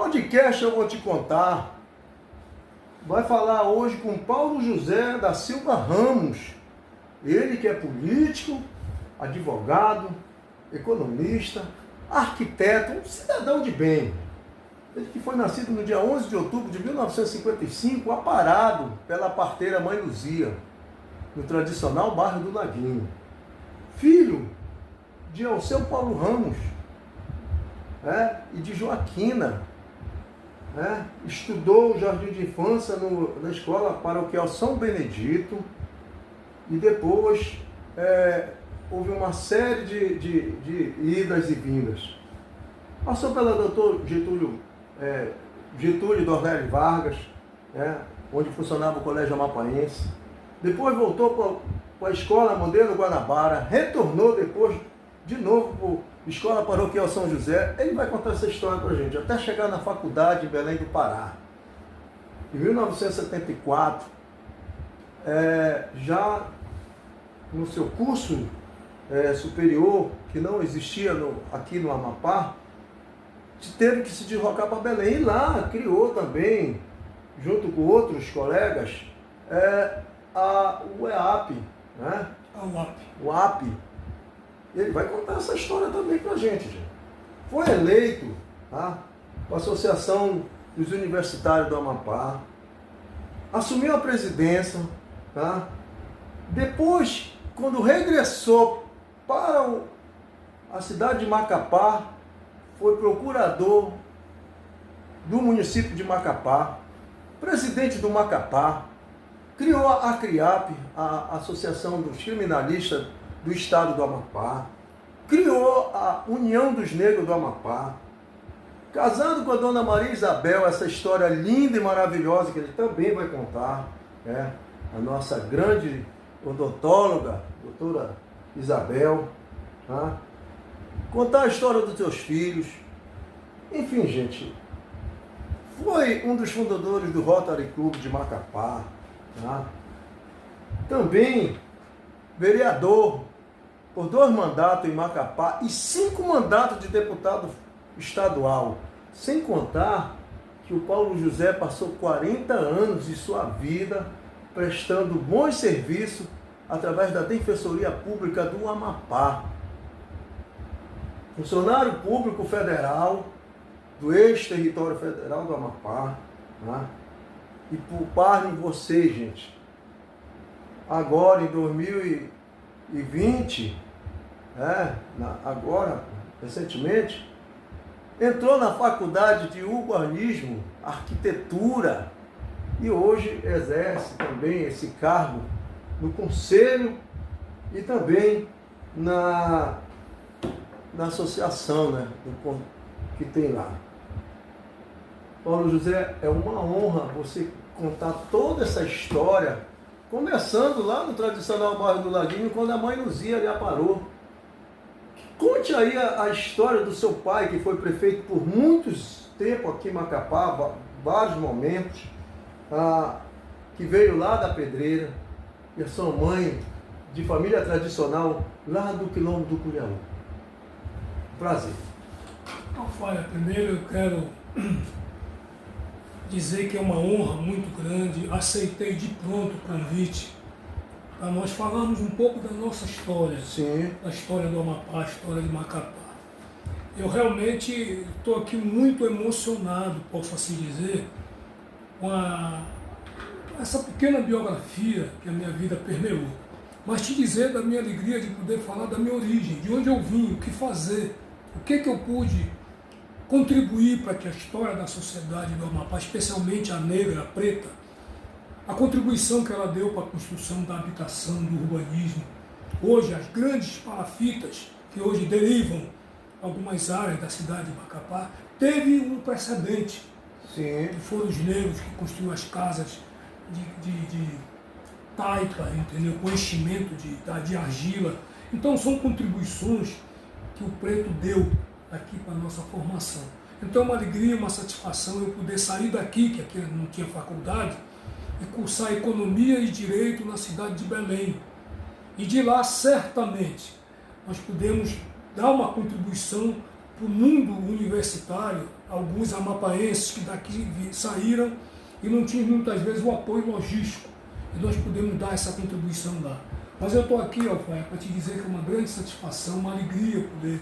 podcast eu vou te contar. Vai falar hoje com Paulo José da Silva Ramos. Ele que é político, advogado, economista, arquiteto, um cidadão de bem. Ele que foi nascido no dia 11 de outubro de 1955, aparado pela parteira Mãe Luzia, no tradicional bairro do Laguinho. Filho de Alceu Paulo Ramos e de Joaquina. Estudou o jardim de infância na escola paroquial São Benedito e depois houve uma série de idas e vindas. Passou pela doutor Getúlio Dornelles Vargas, onde funcionava o Colégio Amapaense. Depois voltou para a Escola Modelo Guanabara, retornou depois de novo para a Escola Paroquial São José. Ele vai contar essa história para a gente, até chegar na faculdade em Belém do Pará. Em 1974, já no seu curso superior, que não existia aqui no Amapá, teve que se deslocar para Belém. E lá criou também, junto com outros colegas, o EAP, o AP. Ele vai contar essa história também para a gente. Foi eleito para a Associação dos Universitários do Amapá, assumiu a presidência. Depois, quando regressou para a cidade de Macapá, foi procurador do município de Macapá, presidente do Macapá, criou a CRIAP, a Associação dos Criminalistas do Estado do Amapá, criou a União dos Negros do Amapá, casado com a dona Maria Isabel, essa história linda e maravilhosa que ele também vai contar, a nossa grande odontóloga, doutora Isabel, contar a história dos seus filhos. Enfim, gente, foi um dos fundadores do Rotary Club de Macapá, também vereador por 2 mandatos em Macapá e 5 mandatos de deputado estadual, sem contar que o Paulo José passou 40 anos de sua vida prestando bons serviços através da Defensoria Pública do Amapá. Funcionário público federal do ex-território federal do Amapá. E por parte de vocês, gente, agora em 2020, agora, recentemente, entrou na faculdade de urbanismo, arquitetura, e hoje exerce também esse cargo no conselho e também na associação que tem lá. Paulo José, é uma honra você contar toda essa história, começando lá no tradicional bairro do Laguinho, quando a Mãe Luzia lhe aparou. Conte aí a história do seu pai, que foi prefeito por muitos tempos aqui em Macapá, vários momentos, que veio lá da Pedreira, e a sua mãe, de família tradicional, lá do quilômetro do Curiaú. Prazer. Olha, primeiro eu quero dizer que é uma honra muito grande, aceitei de pronto o convite para nós falarmos um pouco da nossa história. Sim. Da história do Amapá, a história de Macapá. Eu realmente estou aqui muito emocionado, posso assim dizer, com essa pequena biografia que a minha vida permeou. Mas te dizer da minha alegria de poder falar da minha origem, de onde eu vim, o que fazer, o que eu pude contribuir para que a história da sociedade do Amapá, especialmente a negra, a preta, a contribuição que ela deu para a construção da habitação, do urbanismo. Hoje, as grandes palafitas que hoje derivam algumas áreas da cidade de Macapá, teve um precedente. Sim. Que foram os negros que construíram as casas de taipa, entendeu? Com enchimento de argila. Então são contribuições que o preto deu aqui para a nossa formação. Então é uma alegria, uma satisfação eu poder sair daqui, que aqui não tinha faculdade, e cursar Economia e Direito na cidade de Belém. E de lá, certamente, nós podemos dar uma contribuição o mundo universitário, alguns amapaenses que daqui saíram e não tinham muitas vezes o apoio logístico. E nós podemos dar essa contribuição lá. Mas eu estou aqui, Alfaia, para te dizer que é uma grande satisfação, uma alegria poder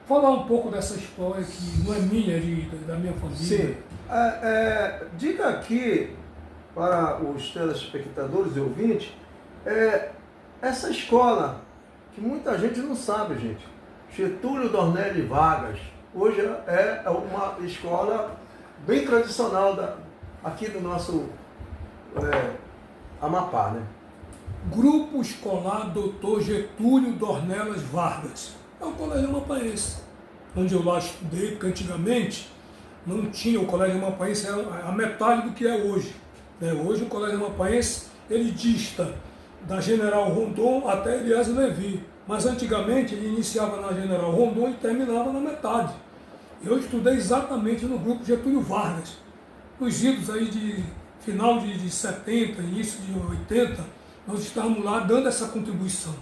falar um pouco dessa história que não é minha, é da minha família. Sim. Diga aqui para os telespectadores e ouvintes, essa escola, que muita gente não sabe, gente, Getúlio Dornelles Vargas, hoje é uma escola bem tradicional aqui do nosso Amapá, né? Grupo Escolar Dr. Getúlio Dornelles Vargas. É um colégio amapaense, onde eu lá estudei, porque antigamente não tinha, o colégio amapaense era a metade do que é hoje. Hoje o colégio amapaense, ele dista da General Rondon até Eliezer Levi, mas antigamente ele iniciava na General Rondon e terminava na metade. Eu estudei exatamente no grupo Getúlio Vargas. Nos idos aí de final de 70, início de 80, nós estávamos lá dando essa contribuição.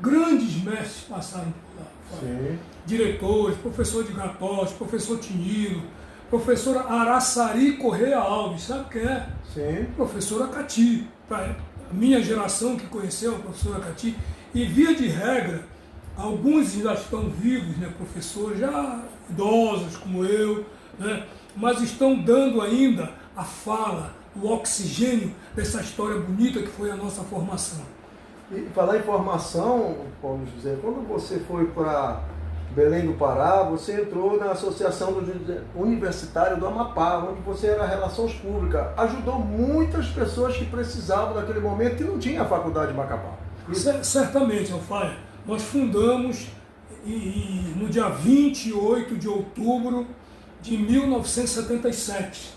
Grandes mestres passaram por lá. Sim. Diretores, professor de Gatós, professor Tinilo, professora Araçari Correia Alves, sabe quem é? Sim. Professora Cati. A minha geração que conheceu a professora Cati, e via de regra, alguns ainda estão vivos, né, professores já idosos como eu, né, mas estão dando ainda a fala, o oxigênio dessa história bonita que foi a nossa formação. E falar em formação, Paulo José, quando você foi para Belém do Pará, você entrou na Associação Universitária do Amapá, onde você era Relações Públicas. Ajudou muitas pessoas que precisavam naquele momento, que não tinha a faculdade de Macapá. Certamente, Alfaia. Nós fundamos no dia 28 de outubro de 1977,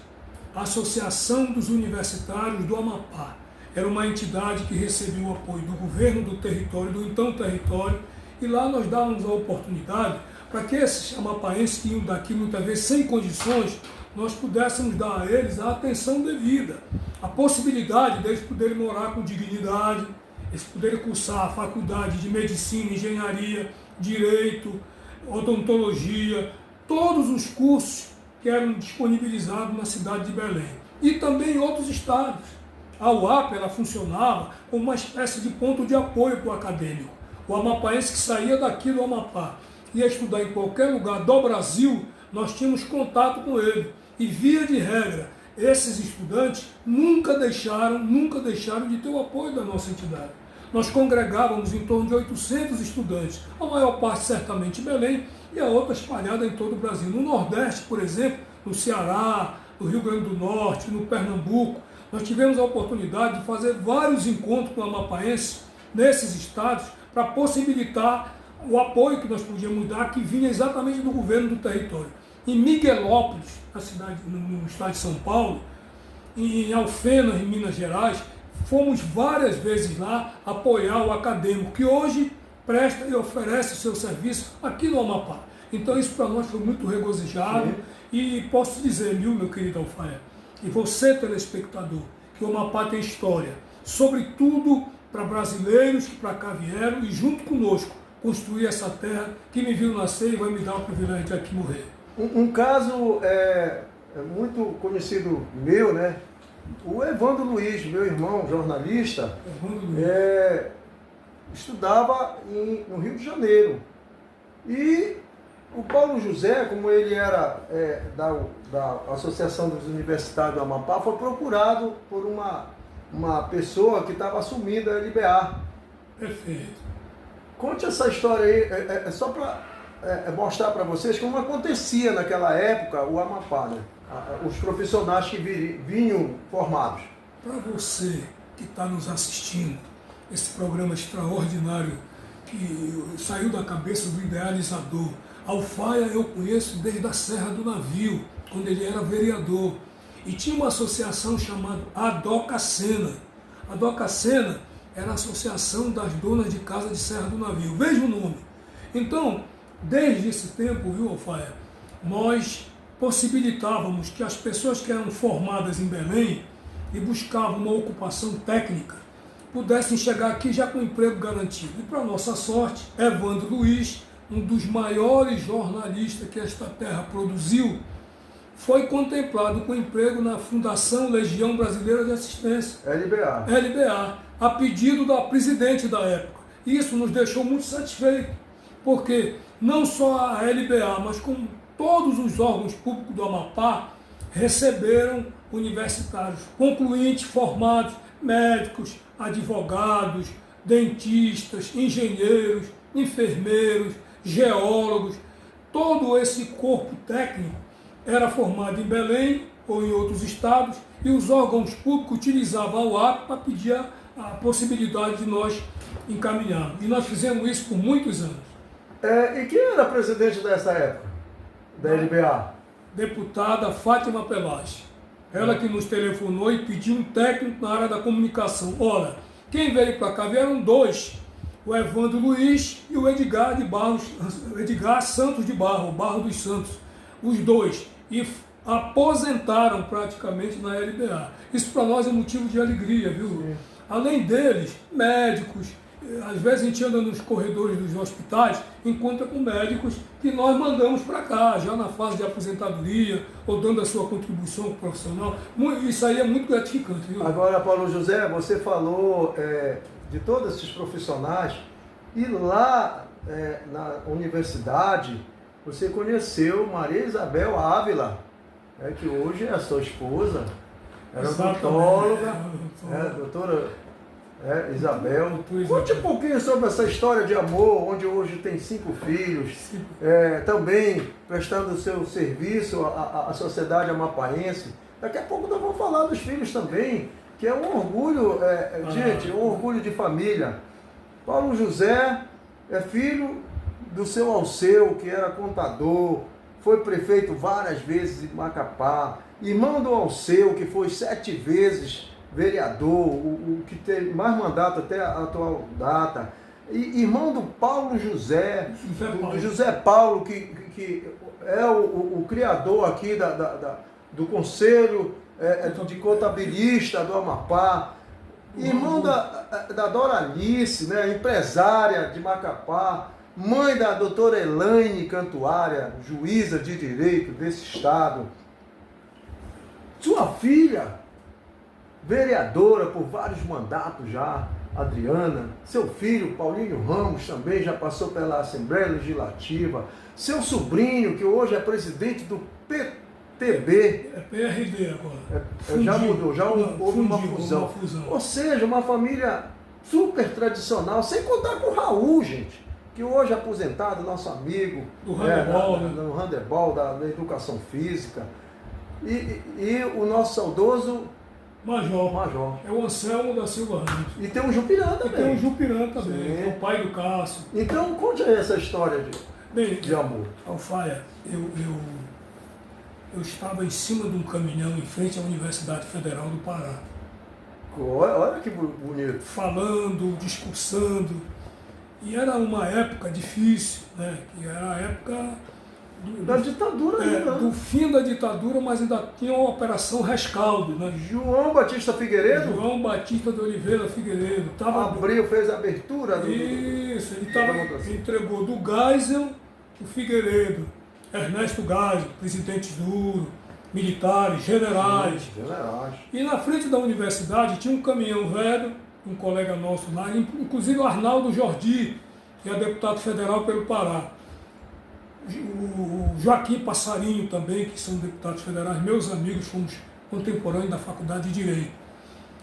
a Associação dos Universitários do Amapá. Era uma entidade que recebia o apoio do governo do território, do então território, e lá nós dávamos a oportunidade para que esses amapaenses que iam daqui muitas vezes sem condições, nós pudéssemos dar a eles a atenção devida, a possibilidade deles poderem morar com dignidade, eles poderem cursar a faculdade de medicina, engenharia, direito, odontologia, todos os cursos que eram disponibilizados na cidade de Belém. E também em outros estados. A UAP ela funcionava como uma espécie de ponto de apoio para o acadêmico. O amapaense que saía daqui do Amapá ia estudar em qualquer lugar do Brasil, nós tínhamos contato com ele. E via de regra, esses estudantes nunca deixaram de ter o apoio da nossa entidade. Nós congregávamos em torno de 800 estudantes, a maior parte certamente em Belém e a outra espalhada em todo o Brasil. No Nordeste, por exemplo, no Ceará, no Rio Grande do Norte, no Pernambuco, nós tivemos a oportunidade de fazer vários encontros com amapaenses nesses estados para possibilitar o apoio que nós podíamos dar, que vinha exatamente do governo do território. Em Miguelópolis, no estado de São Paulo, em Alfenas, em Minas Gerais, fomos várias vezes lá apoiar o acadêmico, que hoje presta e oferece o seu serviço aqui no Amapá. Então isso para nós foi muito regozijado. Sim. E posso dizer, meu querido Alfaia, e você, telespectador, que o Amapá tem história, sobretudo para brasileiros que para cá vieram e junto conosco construir essa terra que me viu nascer e vai me dar o privilégio de aqui morrer. Um caso muito conhecido meu, né? O Evandro Luiz, meu irmão, jornalista, estudava no Rio de Janeiro. E o Paulo José, como ele era da Associação dos Universitários do Amapá, foi procurado por uma pessoa que estava assumindo a LBA. Perfeito. Conte essa história aí, só para mostrar para vocês como acontecia naquela época o Amapá, né? Os profissionais que vinham formados. Para você que está nos assistindo, esse programa extraordinário que saiu da cabeça do idealizador, Alfaia eu conheço desde a Serra do Navio, quando ele era vereador. E tinha uma associação chamada Adocacena. A Adocacena era a Associação das Donas de Casa de Serra do Navio. Veja o nome. Então, desde esse tempo, viu, Alfaia, nós possibilitávamos que as pessoas que eram formadas em Belém e buscavam uma ocupação técnica pudessem chegar aqui já com emprego garantido. E para nossa sorte, Evandro Luiz um dos maiores jornalistas que esta terra produziu, foi contemplado com emprego na Fundação Legião Brasileira de Assistência, LBA, a pedido da presidente da época. Isso nos deixou muito satisfeitos, porque não só a LBA, mas como todos os órgãos públicos do Amapá receberam universitários concluintes, formados, médicos, advogados, dentistas, engenheiros, enfermeiros, geólogos. Todo esse corpo técnico era formado em Belém ou em outros estados, e os órgãos públicos utilizavam o ato para pedir a possibilidade de nós encaminharmos. E nós fizemos isso por muitos anos. E quem era presidente dessa época, da LBA? Deputada Fátima Pelage. Ela que nos telefonou e pediu um técnico na área da comunicação. Ora, quem veio para cá vieram dois, o Evandro Luiz e o Edgar Santos de Barro, Barro dos Santos, os dois, e aposentaram praticamente na LBA. Isso para nós é motivo de alegria, viu? Sim. Além deles, médicos, às vezes a gente anda nos corredores dos hospitais, encontra com médicos que nós mandamos para cá, já na fase de aposentadoria, ou dando a sua contribuição profissional. Isso aí é muito gratificante, viu? Agora, Paulo José, você falou de todos esses profissionais, e lá na universidade você conheceu Maria Isabel Ávila, que hoje é a sua esposa, era odontóloga, doutora Isabel. Conte um pouquinho sobre essa história de amor, onde hoje tem 5 filhos, também prestando o seu serviço à sociedade amapaense. Daqui a pouco nós vamos falar dos filhos também, que é um orgulho, gente, um orgulho de família. Paulo José é filho do seu Alceu, que era contador, foi prefeito várias vezes em Macapá, irmão do Alceu, que foi 7 vezes vereador, o que tem mais mandato até a atual data, e irmão do Paulo José, do José Paulo, que é o criador aqui do Conselho de Contabilista do Amapá, irmão da Doralice, né, empresária de Macapá, mãe da doutora Elaine Cantuária, juíza de direito desse estado. Sua filha, vereadora por vários mandatos já, Adriana. Seu filho, Paulinho Ramos, também já passou pela Assembleia Legislativa. Seu sobrinho, que hoje é presidente do PTB. É PRD agora. Já mudou, já houve uma fusão. Ou seja, uma família super tradicional, sem contar com o Raul, gente, que hoje é aposentado, nosso amigo do handebol, no handebol, da educação física. E o nosso saudoso Major. É o Anselmo da Silva Ramos. E tem um Jupirã também. Que é o pai do Cássio. Então, conte aí essa história de amor. Alfaia, eu estava em cima de um caminhão em frente à Universidade Federal do Pará. Olha que bonito. Falando, discursando. E era uma época difícil, né? Que era a época da ditadura, do fim da ditadura, mas ainda tinha uma operação rescaldo, né? João Batista Figueiredo? João Batista de Oliveira Figueiredo. Fez a abertura do... Isso, ele entregou do Geisel, o Figueiredo, Ernesto Geisel, presidente duro, militares, generais. E na frente da universidade tinha um caminhão velho, um colega nosso lá, inclusive o Arnaldo Jordi, que é deputado federal pelo Pará. O Joaquim Passarinho também, que são deputados federais, meus amigos, fomos contemporâneos da Faculdade de Direito.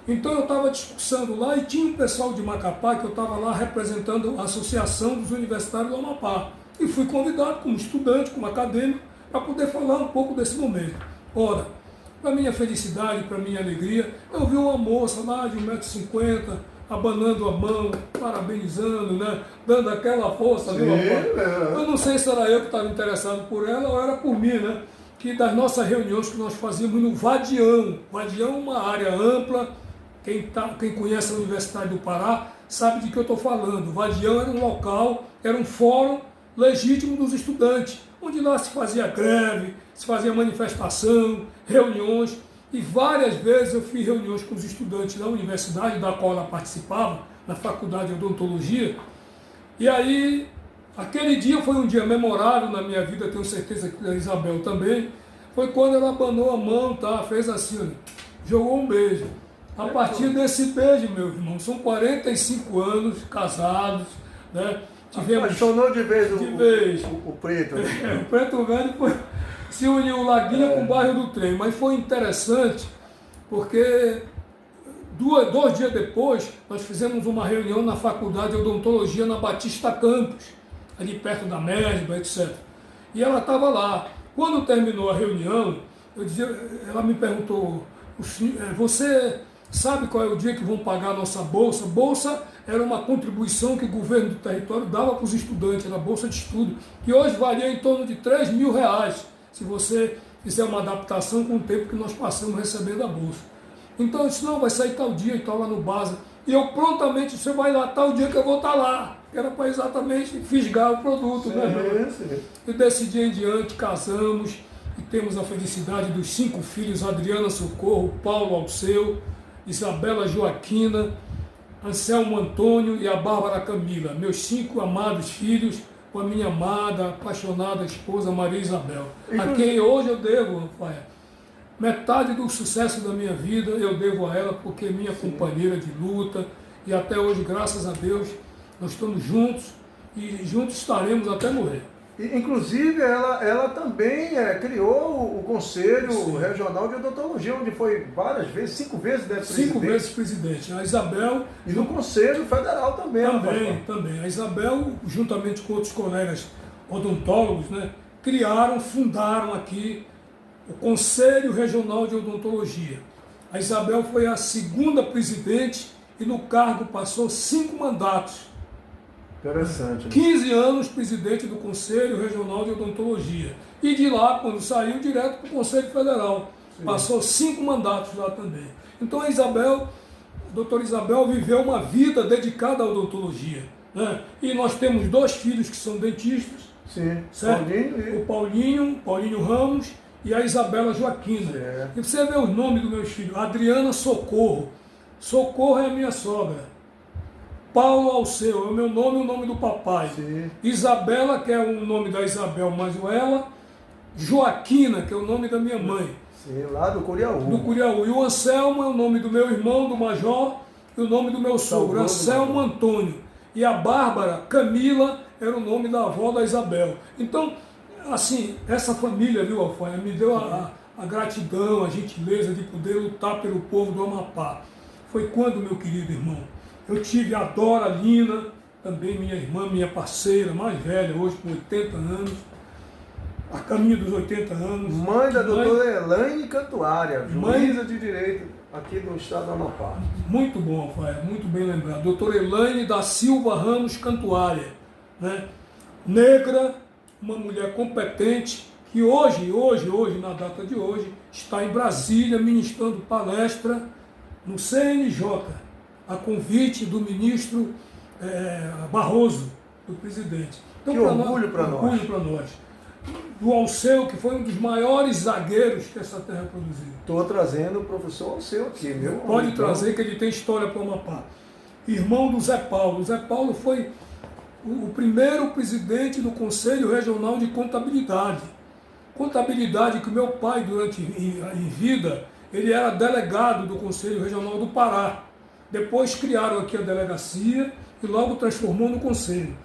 Então eu estava discursando lá e tinha um pessoal de Macapá, que eu estava lá representando a Associação dos Universitários do Amapá. E fui convidado como estudante, como acadêmico, para poder falar um pouco desse momento. Ora, para minha felicidade, para minha alegria, eu vi uma moça lá de 1,50 m, abanando a mão, parabenizando, né? Dando aquela força, viu? Eu não sei se era eu que estava interessado por ela ou era por mim, né? Que das nossas reuniões que nós fazíamos no Vadião. Vadião é uma área ampla, quem conhece a Universidade do Pará sabe de que eu estou falando. O Vadião era um local, era um fórum legítimo dos estudantes, onde lá se fazia greve, se fazia manifestação, reuniões. E várias vezes eu fiz reuniões com os estudantes da universidade, da qual ela participava, na Faculdade de Odontologia. E aí Aquele dia foi um dia memorável na minha vida, tenho certeza que a Isabel também. Foi quando ela abanou a mão, tá? Fez assim, olha, jogou um beijo. A partir desse beijo, meu irmão, são 45 anos casados, né? Tivemos... Apaixonou de vez o preto. O Preto Velho se uniu o Laguinha com o bairro do Trem, mas foi interessante porque 2 dias depois nós fizemos uma reunião na Faculdade de Odontologia na Batista Campos, ali perto da MESBA, etc. E ela estava lá. Quando terminou a reunião, ela me perguntou, você sabe qual é o dia que vão pagar a nossa bolsa? Bolsa era uma contribuição que o governo do território dava para os estudantes, era a bolsa de estudo, que hoje valia em torno de R$3.000, se você fizer uma adaptação com o tempo que nós passamos recebendo a bolsa. Então eu disse, não, vai sair tal dia e tal lá no Basa. E eu prontamente, você vai lá tal dia que eu vou estar lá. Era para exatamente fisgar o produto, sim, né? Sim. E desse dia em diante casamos e temos a felicidade dos 5 filhos, Adriana Socorro, Paulo Alceu, Isabela Joaquina, Anselmo Antônio e a Bárbara Camila, meus 5 amados filhos, com a minha amada, apaixonada esposa Maria Isabel, a quem hoje eu devo, Rafael, metade do sucesso da minha vida eu devo a ela, porque é minha companheira de luta, e até hoje, graças a Deus, nós estamos juntos e juntos estaremos até morrer. Inclusive, ela também criou o Conselho Regional de Odontologia, onde foi várias vezes, 5 vezes, né, presidente? 5 vezes presidente. A Isabel... E no Conselho Federal também. Também. A Isabel, juntamente com outros colegas odontólogos, né, fundaram aqui o Conselho Regional de Odontologia. A Isabel foi a 2ª presidente e no cargo passou 5 mandatos. Interessante. 15 anos presidente do Conselho Regional de Odontologia. E de lá, quando saiu, direto para o Conselho Federal. Sim. Passou 5 mandatos lá também. Então a doutora Isabel viveu uma vida dedicada à odontologia. Né? E nós temos 2 filhos que são dentistas. Sim, certo? O Paulinho Ramos e a Isabela Joaquina. Certo. E você vê os nomes dos meus filhos. Adriana Socorro. Socorro é a minha sogra. Paulo Alceu, é o meu nome e o nome do papai. Sim. Isabela, que é o nome da Isabel, mas ela. Joaquina, que é o nome da minha mãe. Sim, lá do Curiaú. Do Curiaú. E o Anselmo é o nome do meu irmão, do Major, e o nome do meu sogro, Anselmo Antônio. E a Bárbara Camila era o nome da avó da Isabel. Então, assim, essa família, viu, Alfaia, me deu a gratidão, a gentileza de poder lutar pelo povo do Amapá. Foi quando, meu querido irmão, eu tive a Dora Lina, também minha irmã, minha parceira, mais velha, hoje com 80 anos, a caminho dos 80 anos. Mãe da doutora Elaine Cantuária, juíza de direito aqui do estado do Amapá. Muito bom, Rafael, muito bem lembrado. Doutora Elaine da Silva Ramos Cantuária, né? Negra, uma mulher competente, que hoje, na data de hoje, está em Brasília ministrando palestra no CNJ, a convite do ministro Barroso, do presidente. Então, que orgulho para nós. Orgulho para nós. Do Alceu, que foi um dos maiores zagueiros que essa terra produziu. Estou trazendo o professor Alceu aqui, meu. Pode trazer, que ele tem história para o Amapá. Irmão do Zé Paulo. O Zé Paulo foi o primeiro presidente do Conselho Regional de Contabilidade. Contabilidade que o meu pai, em vida, ele era delegado do Conselho Regional do Pará. Depois criaram aqui a delegacia e logo transformou no Conselho.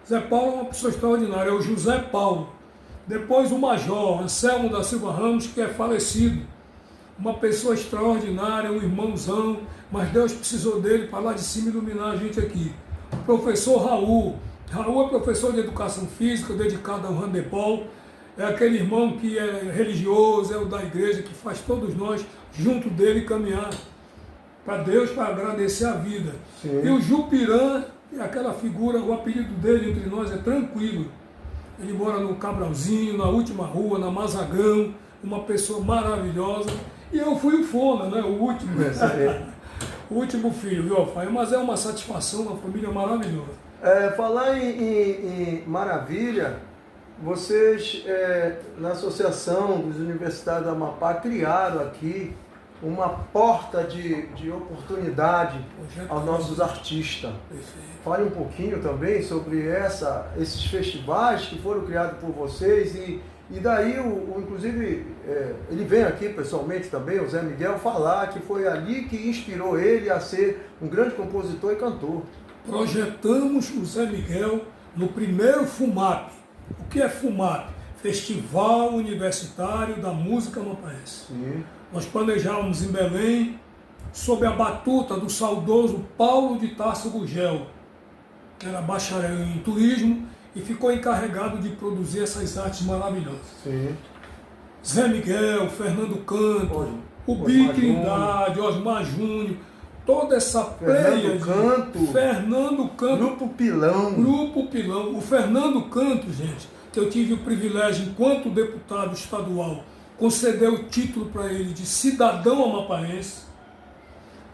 Zé Paulo é uma pessoa extraordinária, é o José Paulo. Depois o Major Anselmo da Silva Ramos, que é falecido. Uma pessoa extraordinária, um irmãozão, mas Deus precisou dele para lá de cima iluminar a gente aqui. O professor Raul. Raul é professor de educação física, dedicado ao handebol. É aquele irmão que é religioso, é o da igreja, que faz todos nós, junto dele, caminhar para Deus, para agradecer a vida. Sim. E o Jupirã, que é aquela figura, o apelido dele entre nós é Tranquilo. Ele mora no Cabralzinho, na última rua, na Mazagão, uma pessoa maravilhosa. E eu fui o Fona, né? O último. O último filho, viu, Alfaia? Mas é uma satisfação, uma família maravilhosa. Falar em maravilha, vocês, na Associação dos Universitários do Amapá, criaram aqui uma porta de oportunidade aos nossos artistas. Perfeito. Fale um pouquinho também sobre esses festivais que foram criados por vocês e daí, inclusive, ele vem aqui pessoalmente também, o Zé Miguel, falar que foi ali que inspirou ele a ser um grande compositor e cantor. Projetamos o Zé Miguel no primeiro FUMAP. O que é FUMAP? Festival Universitário da Música Amapaense. Sim. Nós planejávamos em Belém, sob a batuta do saudoso Paulo de Tarso Gugel, que era bacharel em turismo e ficou encarregado de produzir essas artes maravilhosas. Sim. Zé Miguel, Fernando Canto, o Bi Trindade, Osmar Júnior, toda essa pleia de Fernando Canto, Grupo Pilão. Grupo Pilão. O Fernando Canto, gente, que eu tive o privilégio, enquanto deputado estadual, conceder o título para ele de cidadão amapaense.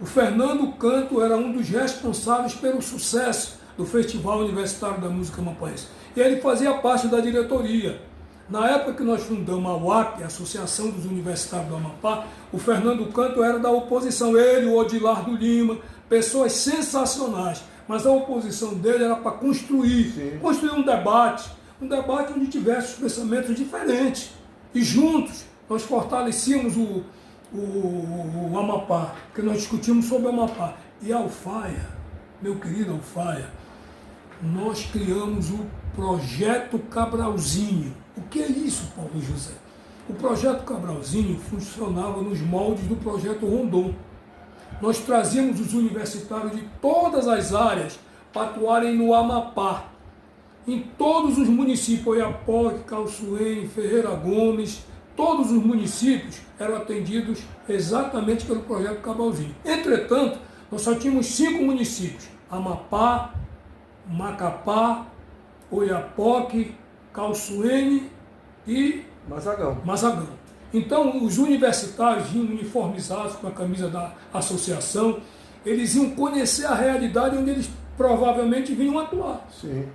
O Fernando Canto era um dos responsáveis pelo sucesso do Festival Universitário da Música Amapaense. E ele fazia parte da diretoria. Na época que nós fundamos a UAP, a Associação dos Universitários do Amapá, o Fernando Canto era da oposição. Ele, o Odilardo Lima, pessoas sensacionais. Mas a oposição dele era para construir um debate onde tivesse os pensamentos diferentes. E juntos nós fortalecíamos o Amapá, porque nós discutimos sobre o Amapá. E a Alfaia, meu querido Alfaia, nós criamos o Projeto Cabralzinho. O que é isso, Paulo José? O Projeto Cabralzinho funcionava nos moldes do Projeto Rondon. Nós trazíamos os universitários de todas as áreas para atuarem no Amapá. Em todos os municípios, Oiapoque, Calçoene, Ferreira Gomes, todos os municípios eram atendidos exatamente pelo Projeto Cabralzinho. Entretanto, nós só tínhamos 5 municípios: Amapá, Macapá, Oiapoque, Calçoene e Mazagão. Então, os universitários vinham uniformizados com a camisa da associação, eles iam conhecer a realidade onde eles provavelmente vinham atuar. Sim.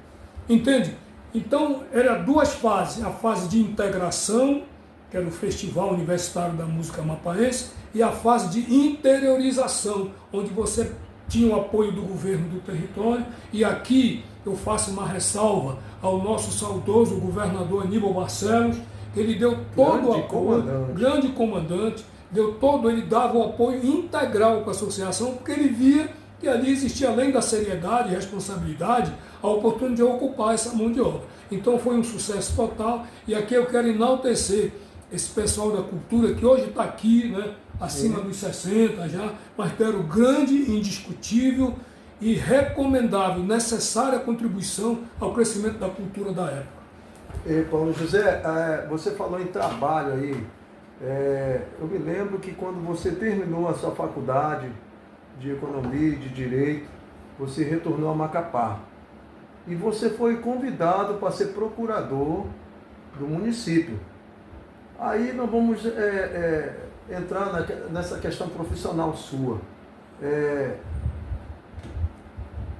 Entende? Então, eram 2 fases: a fase de integração, que era o Festival Universitário da Música Amapaense, e a fase de interiorização, onde você tinha o apoio do governo do território. E aqui eu faço uma ressalva ao nosso saudoso governador Aníbal Barcelos, que ele deu todo o apoio, grande comandante, ele dava o apoio integral para a associação, porque ele via que ali existia, além da seriedade e responsabilidade, a oportunidade de ocupar essa mão de obra. Então foi um sucesso total, e aqui eu quero enaltecer esse pessoal da cultura que hoje está aqui, né, acima dos 60 já, mas deram grande, indiscutível e recomendável, necessária contribuição ao crescimento da cultura da época. Paulo José, você falou em trabalho aí. Eu me lembro que quando você terminou a sua faculdade de Economia e de Direito, você retornou a Macapá. E você foi convidado para ser procurador do município. Aí nós vamos entrar nessa questão profissional sua.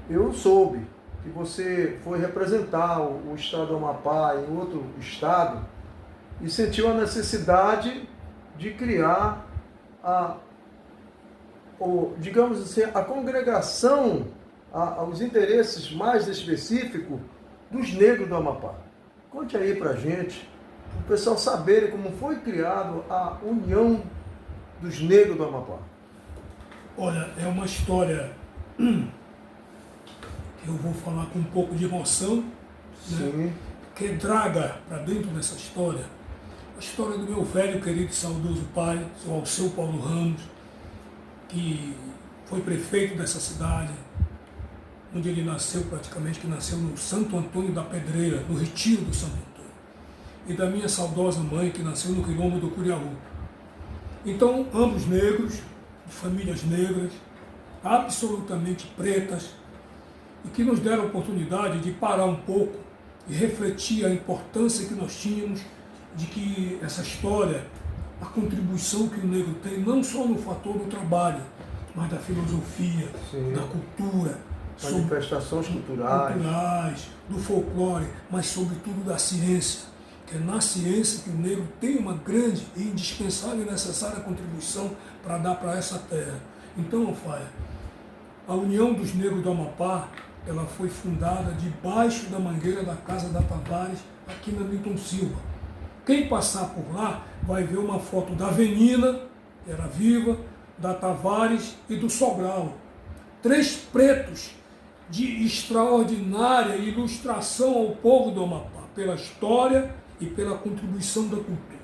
Eu soube que você foi representar o estado do Amapá em outro estado e sentiu a necessidade de criar digamos assim, a congregação, aos interesses mais específicos dos negros do Amapá. Conte aí pra gente, para o pessoal saberem como foi criado a União dos Negros do Amapá. Olha, é uma história que eu vou falar com um pouco de emoção, né? Que traga para dentro dessa história a história do meu velho, querido e saudoso pai, o seu Alceu Paulo Ramos, que foi prefeito dessa cidade, onde ele nasceu praticamente, que nasceu no Santo Antônio da Pedreira, no Retiro do Santo Antônio, e da minha saudosa mãe, que nasceu no quilombo do Curiaú. Então, ambos negros, de famílias negras, absolutamente pretas, e que nos deram a oportunidade de parar um pouco e refletir a importância que nós tínhamos de que essa história, a contribuição que o negro tem, não só no fator do trabalho, mas da filosofia, da cultura, manifestações culturais, do folclore, mas sobretudo da ciência. que é na ciência que o negro tem uma grande e indispensável e necessária contribuição para dar para essa terra. Então, Alfaia, a União dos Negros do Amapá, ela foi fundada debaixo da mangueira da Casa da Tavares, aqui na Milton Silva. Quem passar por lá vai ver uma foto da Avenida, que era viva, da Tavares e do Sobral. 3 pretos de extraordinária ilustração ao povo do Amapá, pela história e pela contribuição da cultura.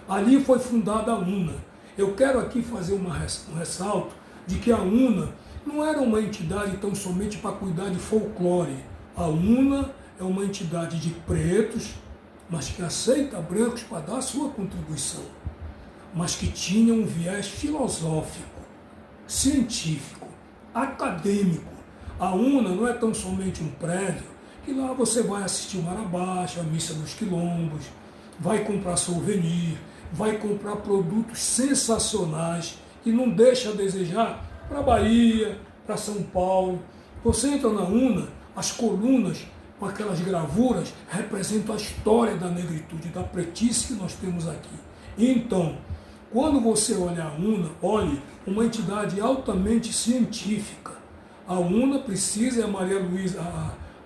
Ali foi fundada a UNA. Eu quero aqui fazer um ressalto de que a UNA não era uma entidade tão somente para cuidar de folclore. A UNA é uma entidade de pretos, mas que aceita brancos para dar a sua contribuição, mas que tinha um viés filosófico, científico, acadêmico. A UNA não é tão somente um prédio que lá você vai assistir o Marabaixa, a Missa dos Quilombos, vai comprar souvenir, vai comprar produtos sensacionais que não deixa a desejar para a Bahia, para São Paulo. Você entra na UNA, as colunas com aquelas gravuras representam a história da negritude, da pretice que nós temos aqui. Então, quando você olha a UNA, olhe uma entidade altamente científica. A UNA precisa, a Maria Luísa,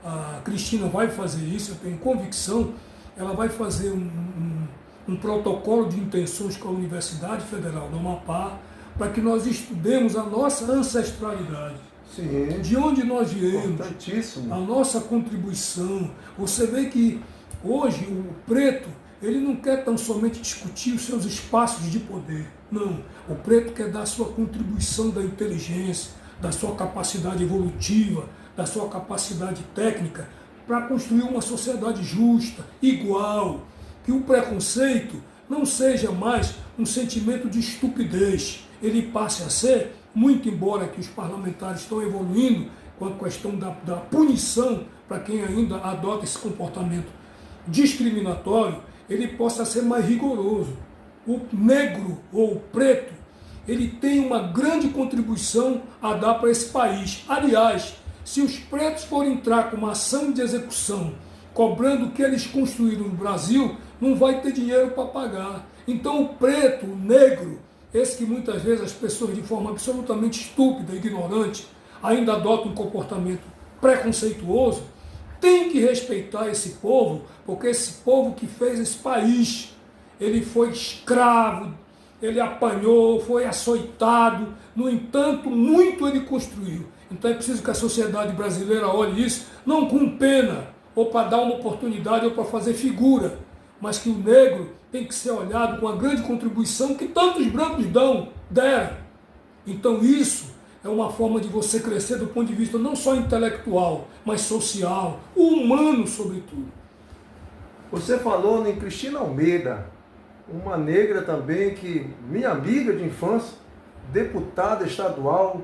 a Cristina vai fazer isso, eu tenho convicção, ela vai fazer um protocolo de intenções com a Universidade Federal do Amapá, para que nós estudemos a nossa ancestralidade. Sim. De onde nós viemos, importantíssimo. a nossa contribuição. Você vê que hoje o preto, ele não quer tão somente discutir os seus espaços de poder. Não. O preto quer dar a sua contribuição da inteligência, da sua capacidade evolutiva, da sua capacidade técnica, para construir uma sociedade justa, igual. Que o preconceito não seja mais um sentimento de estupidez. Ele passe a ser, muito embora que os parlamentares estão evoluindo com a questão da punição para quem ainda adota esse comportamento discriminatório, ele possa ser mais rigoroso. O negro ou o preto, ele tem uma grande contribuição a dar para esse país. Aliás, se os pretos forem entrar com uma ação de execução, cobrando o que eles construíram no Brasil, não vai ter dinheiro para pagar. Então o preto, o negro, esse que muitas vezes as pessoas de forma absolutamente estúpida, ignorante, ainda adotam um comportamento preconceituoso, tem que respeitar esse povo, porque esse povo que fez esse país, ele foi escravo, ele apanhou, foi açoitado, no entanto, muito ele construiu. Então é preciso que a sociedade brasileira olhe isso, não com pena, ou para dar uma oportunidade, ou para fazer figura, mas que o negro tem que ser olhado com a grande contribuição que tantos brancos deram. Então isso é uma forma de você crescer do ponto de vista não só intelectual, mas social, humano sobretudo. Você falou em Cristina Almeida, uma negra também que, minha amiga de infância, deputada estadual,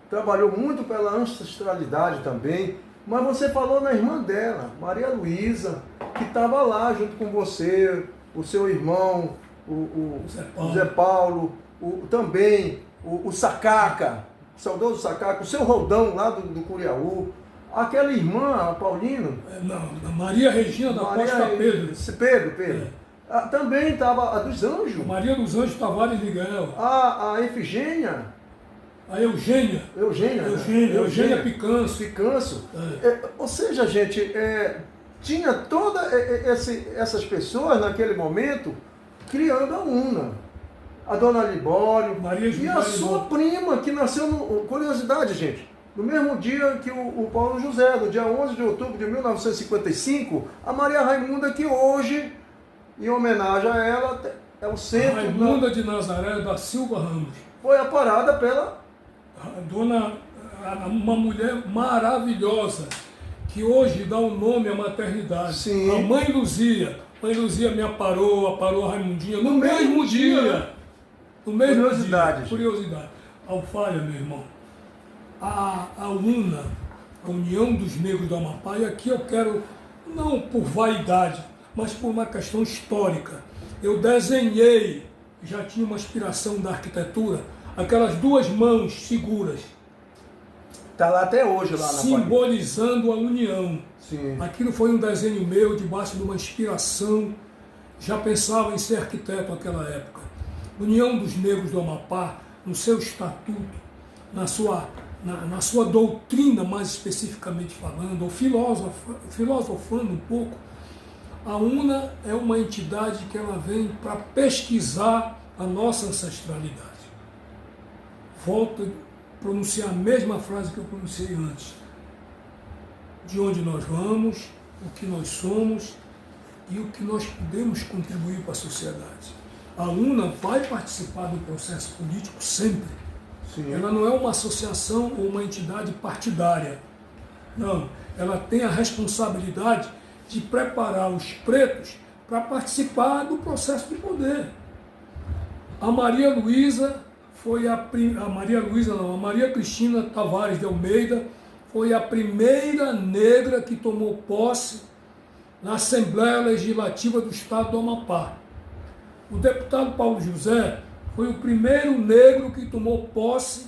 trabalhou muito pela ancestralidade também, mas você falou na irmã dela, Maria Luísa, que estava lá junto com você, o seu irmão, o Zé Paulo, também o Sacaca, o saudoso Sacaca, o seu Roldão lá do Curiaú, aquela irmã, a Paulina... Não, Maria Regina da Costa Pedro. Pedro. É. Também estava a dos Anjos. Maria dos Anjos Tavares Miguel. A Efigênia. A Eugênia. Eugênia Picanço. Ou seja, gente, tinha todas essas pessoas naquele momento criando a UNA. A dona Libório e a sua prima, que nasceu, curiosidade, gente, no mesmo dia que o Paulo José, no dia 11 de outubro de 1955, a Maria Raimunda, que hoje, em homenagem a ela, é o centro... Raimunda de Nazaré da Silva Ramos. Foi aparada pela... uma mulher maravilhosa, que hoje dá um nome à maternidade. Sim. A mãe Luzia. Mãe Luzia me aparou a Raimundinha no mesmo dia. No mesmo Curiosidade. dia. Curiosidade. Alfaia, meu irmão. A UNA, a União dos Negros do Amapá, e aqui eu quero, não por vaidade, mas por uma questão histórica. Eu desenhei, já tinha uma inspiração da arquitetura, aquelas duas mãos seguras. Está lá até hoje, lá na simbolizando a união. Sim. Aquilo foi um desenho meu, debaixo de uma inspiração. Já pensava em ser arquiteto naquela época. União dos Negros do Amapá, no seu estatuto, na sua doutrina, mais especificamente falando, ou filosofando um pouco, a UNA é uma entidade que ela vem para pesquisar a nossa ancestralidade. Volto a pronunciar a mesma frase que eu pronunciei antes. De onde nós vamos, o que nós somos e o que nós podemos contribuir para a sociedade. A UNA vai participar do processo político sempre. Sim. Ela não é uma associação ou uma entidade partidária. Não, ela tem a responsabilidade de preparar os pretos para participar do processo de poder. A Maria Luísa foi a Maria Cristina Tavares de Almeida foi a primeira negra que tomou posse na Assembleia Legislativa do Estado do Amapá. O deputado Paulo José foi o primeiro negro que tomou posse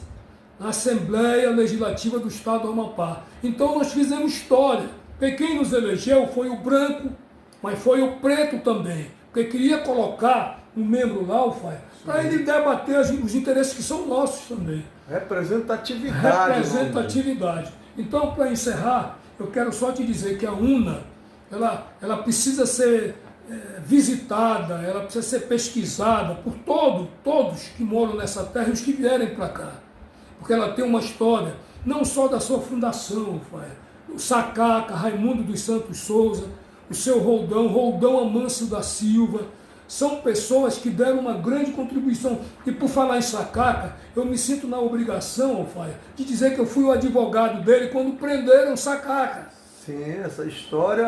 na Assembleia Legislativa do Estado do Amapá. Então nós fizemos história, porque quem nos elegeu foi o branco, mas foi o preto também, porque queria colocar um membro lá, o Faia, para ele debater os interesses que são nossos também. Representatividade. Representatividade. Então, para encerrar, eu quero só te dizer que a UNA, ela precisa ser visitada, ela precisa ser pesquisada por todos que moram nessa terra e os que vierem para cá. Porque ela tem uma história, não só da sua fundação, o Sacaca, Raimundo dos Santos Souza, o seu Roldão Amâncio da Silva, são pessoas que deram uma grande contribuição. E por falar em Sacaca, eu me sinto na obrigação, Faia, de dizer que eu fui o advogado dele quando prenderam Sacaca. Sim, essa história,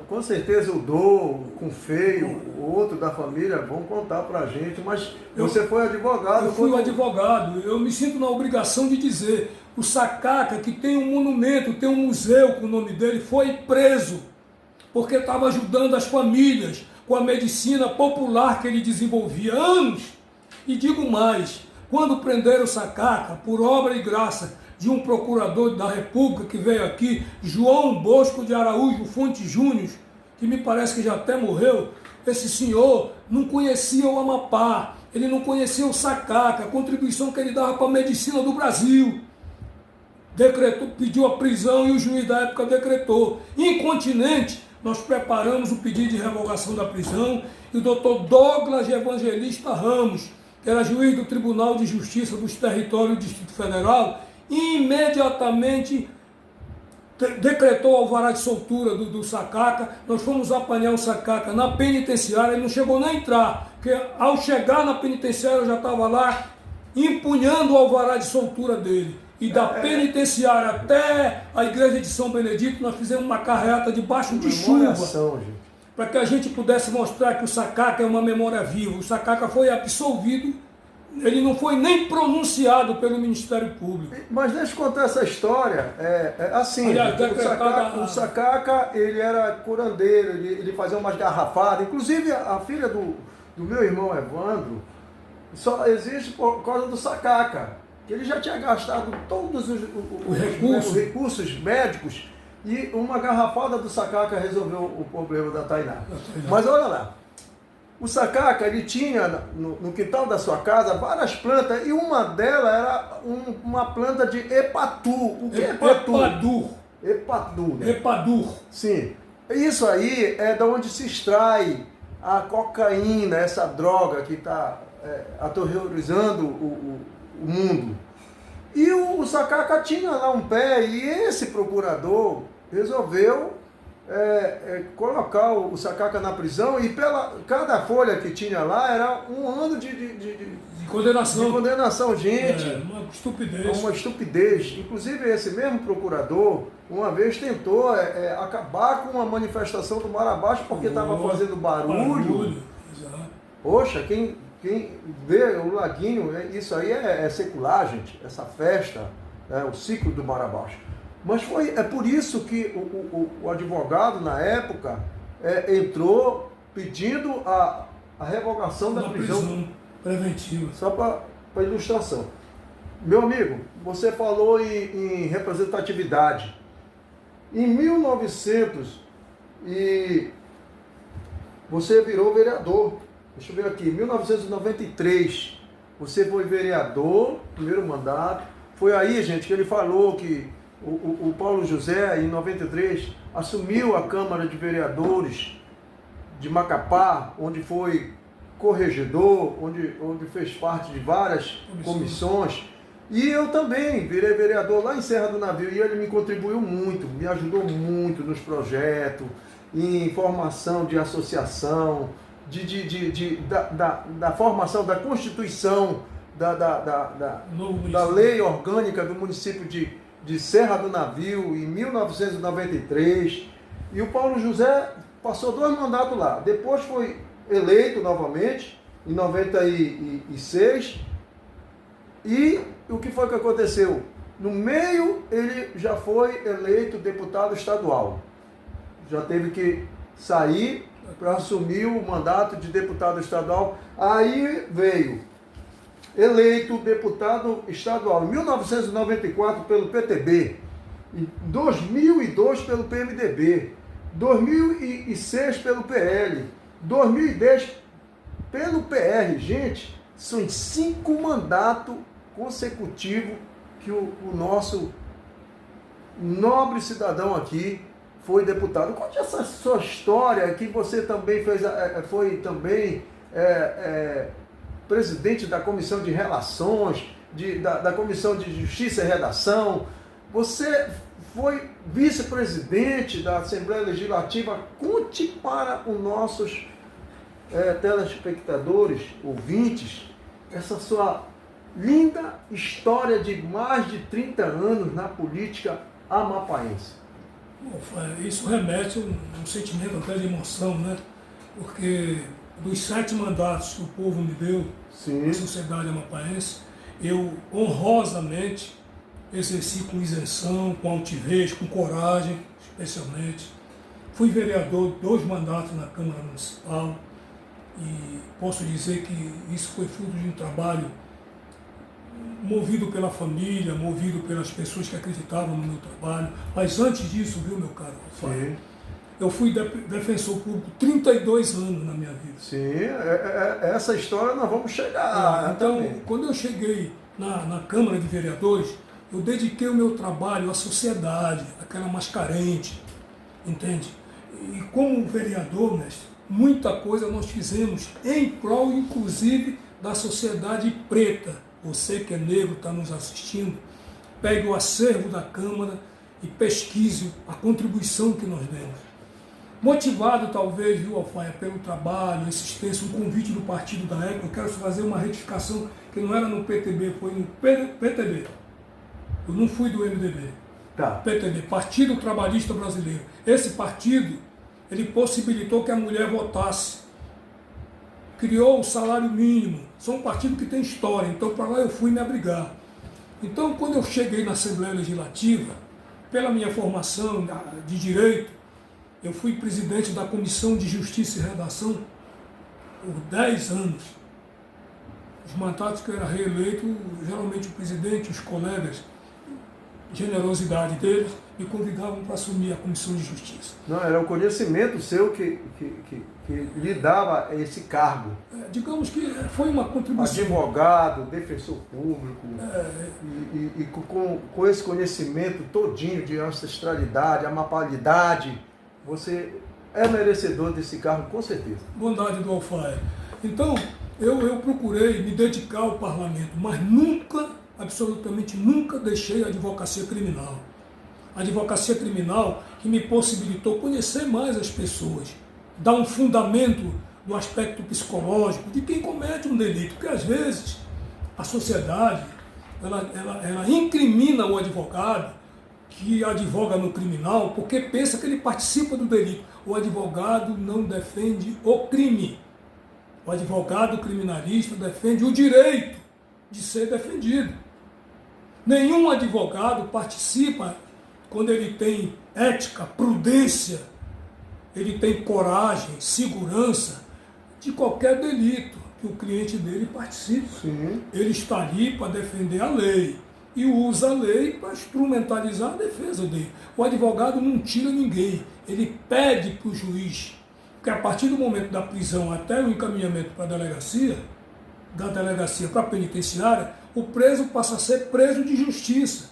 com certeza o Dô, com o Feio, o outro da família, vão contar pra gente, mas você foi advogado. Eu fui o advogado, eu me sinto na obrigação de dizer, o Sacaca, que tem um monumento, tem um museu com o nome dele, foi preso, porque estava ajudando as famílias com a medicina popular que ele desenvolvia há anos. E digo mais, quando prenderam o Sacaca, por obra e graça de um procurador da República que veio aqui, João Bosco de Araújo Fonte Júnior, que me parece que já até morreu, esse senhor não conhecia o Amapá, ele não conhecia o Sacaca, a contribuição que ele dava para a medicina do Brasil. Decretou, pediu a prisão e o juiz da época decretou. Incontinente, nós preparamos o pedido de revogação da prisão e o doutor Douglas Evangelista Ramos, que era juiz do Tribunal de Justiça dos Territórios do Distrito Federal, imediatamente decretou o alvará de soltura do Sacaca. Nós fomos apanhar o Sacaca na penitenciária, ele não chegou nem a entrar, porque ao chegar na penitenciária eu já estava lá empunhando o alvará de soltura dele. E da penitenciária até a igreja de São Benedito, nós fizemos uma carreata debaixo de chuva, para que a gente pudesse mostrar que o Sacaca é uma memória viva. O Sacaca foi absolvido, ele não foi nem pronunciado pelo Ministério Público. Mas deixa eu contar essa história. Assim, aliás, o Sacaca, ele era curandeiro, ele fazia umas garrafadas. Inclusive, a filha do meu irmão Evandro só existe por causa do Sacaca. Ele já tinha gastado todos os recursos médicos e uma garrafada do Sacaca resolveu o problema da Tainá. Mas olha lá, o Sacaca, ele tinha no quintal da sua casa várias plantas e uma delas era uma planta de epatu. O que é epatu? Epadur. Né? Epadur. Sim. Isso aí é da onde se extrai a cocaína, essa droga que está aterrorizando o mundo. E o Sacaca tinha lá um pé e esse procurador resolveu colocar o Sacaca na prisão e cada folha que tinha lá era um ano de condenação. De condenação, gente. Uma estupidez. Uma estupidez. Inclusive esse mesmo procurador uma vez tentou acabar com uma manifestação do Mar Abaixo porque estava fazendo barulho. Exato. Poxa, quem vê o laguinho, isso aí é secular, gente, essa festa, o ciclo do Mar Abaixo. Mas é por isso que o advogado, na época, entrou pedindo a revogação da prisão preventiva. Só para ilustração. Meu amigo, você falou em representatividade. Em 1900 e você virou vereador. Deixa eu ver aqui, 1993, você foi vereador, primeiro mandato. Foi aí, gente, que ele falou que o Paulo José, em 93, assumiu a Câmara de Vereadores de Macapá, onde foi corregedor, onde fez parte de várias comissões. E eu também virei vereador lá em Serra do Navio, e ele me contribuiu muito, me ajudou muito nos projetos, em formação de associação, da formação da Constituição, da lei orgânica do município de Serra do Navio, em 1993. E o Paulo José passou 2 mandatos lá. Depois foi eleito novamente, em 96. E o que foi que aconteceu? No meio, ele já foi eleito deputado estadual. Já teve que sair para assumir o mandato de deputado estadual. Aí veio eleito deputado estadual em 1994 pelo PTB, em 2002 pelo PMDB, 2006 pelo PL, 2010 pelo PR. Gente, são 5 mandatos consecutivos que o nosso nobre cidadão aqui foi deputado. Conte essa sua história, que você também foi também presidente da Comissão de Relações, da Comissão de Justiça e Redação. Você foi vice-presidente da Assembleia Legislativa. Conte para os nossos telespectadores, ouvintes, essa sua linda história de mais de 30 anos na política amapaense. Isso remete a um sentimento até de emoção, né? Porque dos 7 mandatos que o povo me deu, Sim, na sociedade amapaense, eu honrosamente exerci com isenção, com altivez, com coragem, especialmente. Fui vereador 2 mandatos na Câmara Municipal e posso dizer que isso foi fruto de um trabalho movido pela família, movido pelas pessoas que acreditavam no meu trabalho. Mas antes disso, viu, meu caro Rafael, eu fui defensor público 32 anos na minha vida. Sim, essa história nós vamos chegar. Então, também. quando eu cheguei na Câmara de Vereadores, eu dediquei o meu trabalho à sociedade, aquela mais carente, entende? E como vereador, mestre, muita coisa nós fizemos em prol, inclusive, da sociedade preta. Você que é negro, está nos assistindo, pegue o acervo da Câmara e pesquise a contribuição que nós demos. Motivado, talvez, viu, Alfaia, pelo trabalho, esse extenso, um convite do partido da época, eu quero fazer uma retificação que não era no PTB, foi no PTB. Eu não fui do MDB. Tá. PTB, Partido Trabalhista Brasileiro. Esse partido, ele possibilitou que a mulher votasse. Criou o salário mínimo. São um partido que tem história, então para lá eu fui me abrigar. Então, quando eu cheguei na Assembleia Legislativa, pela minha formação de Direito, eu fui presidente da Comissão de Justiça e Redação por 10 anos. Os mandatos que eu era reeleito, geralmente o presidente, os colegas, generosidade deles, me convidavam para assumir a Comissão de Justiça. Não, era o conhecimento seu que lhe dava esse cargo. Digamos que foi uma contribuição. Advogado, defensor público, e com esse conhecimento todinho de ancestralidade, amapalidade, você é merecedor desse cargo, com certeza. Bondade do Alfaia. Então, eu procurei me dedicar ao parlamento, mas nunca, absolutamente nunca, deixei a advocacia criminal. A advocacia criminal que me possibilitou conhecer mais as pessoas, dar um fundamento do aspecto psicológico de quem comete um delito, porque às vezes a sociedade ela incrimina o advogado que advoga no criminal porque pensa que ele participa do delito. O advogado não defende o crime. O advogado criminalista defende o direito de ser defendido. Nenhum advogado participa quando ele tem ética, prudência, ele tem coragem, segurança de qualquer delito. que o cliente dele participe. Sim. Ele está ali para defender a lei e usa a lei para instrumentalizar a defesa dele. O advogado não tira ninguém, ele pede para o juiz, que a partir do momento da prisão até o encaminhamento para a delegacia, da delegacia para a penitenciária, o preso passa a ser preso de justiça.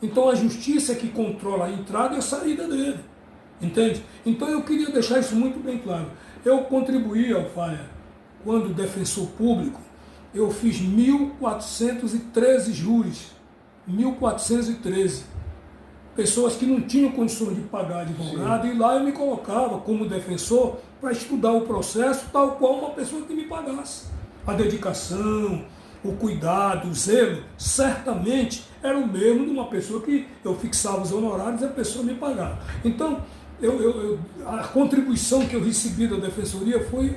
Então a justiça é que controla a entrada e a saída dele. Entende? Então eu queria deixar isso muito bem claro. Eu contribuí, Alfaia, quando defensor público, eu fiz 1.413 júris. 1.413. Pessoas que não tinham condições de pagar advogado, e lá eu me colocava como defensor para estudar o processo tal qual uma pessoa que me pagasse. A dedicação, o cuidado, o zelo, certamente era o mesmo de uma pessoa que eu fixava os honorários e a pessoa me pagava. Então, a contribuição que eu recebi da Defensoria foi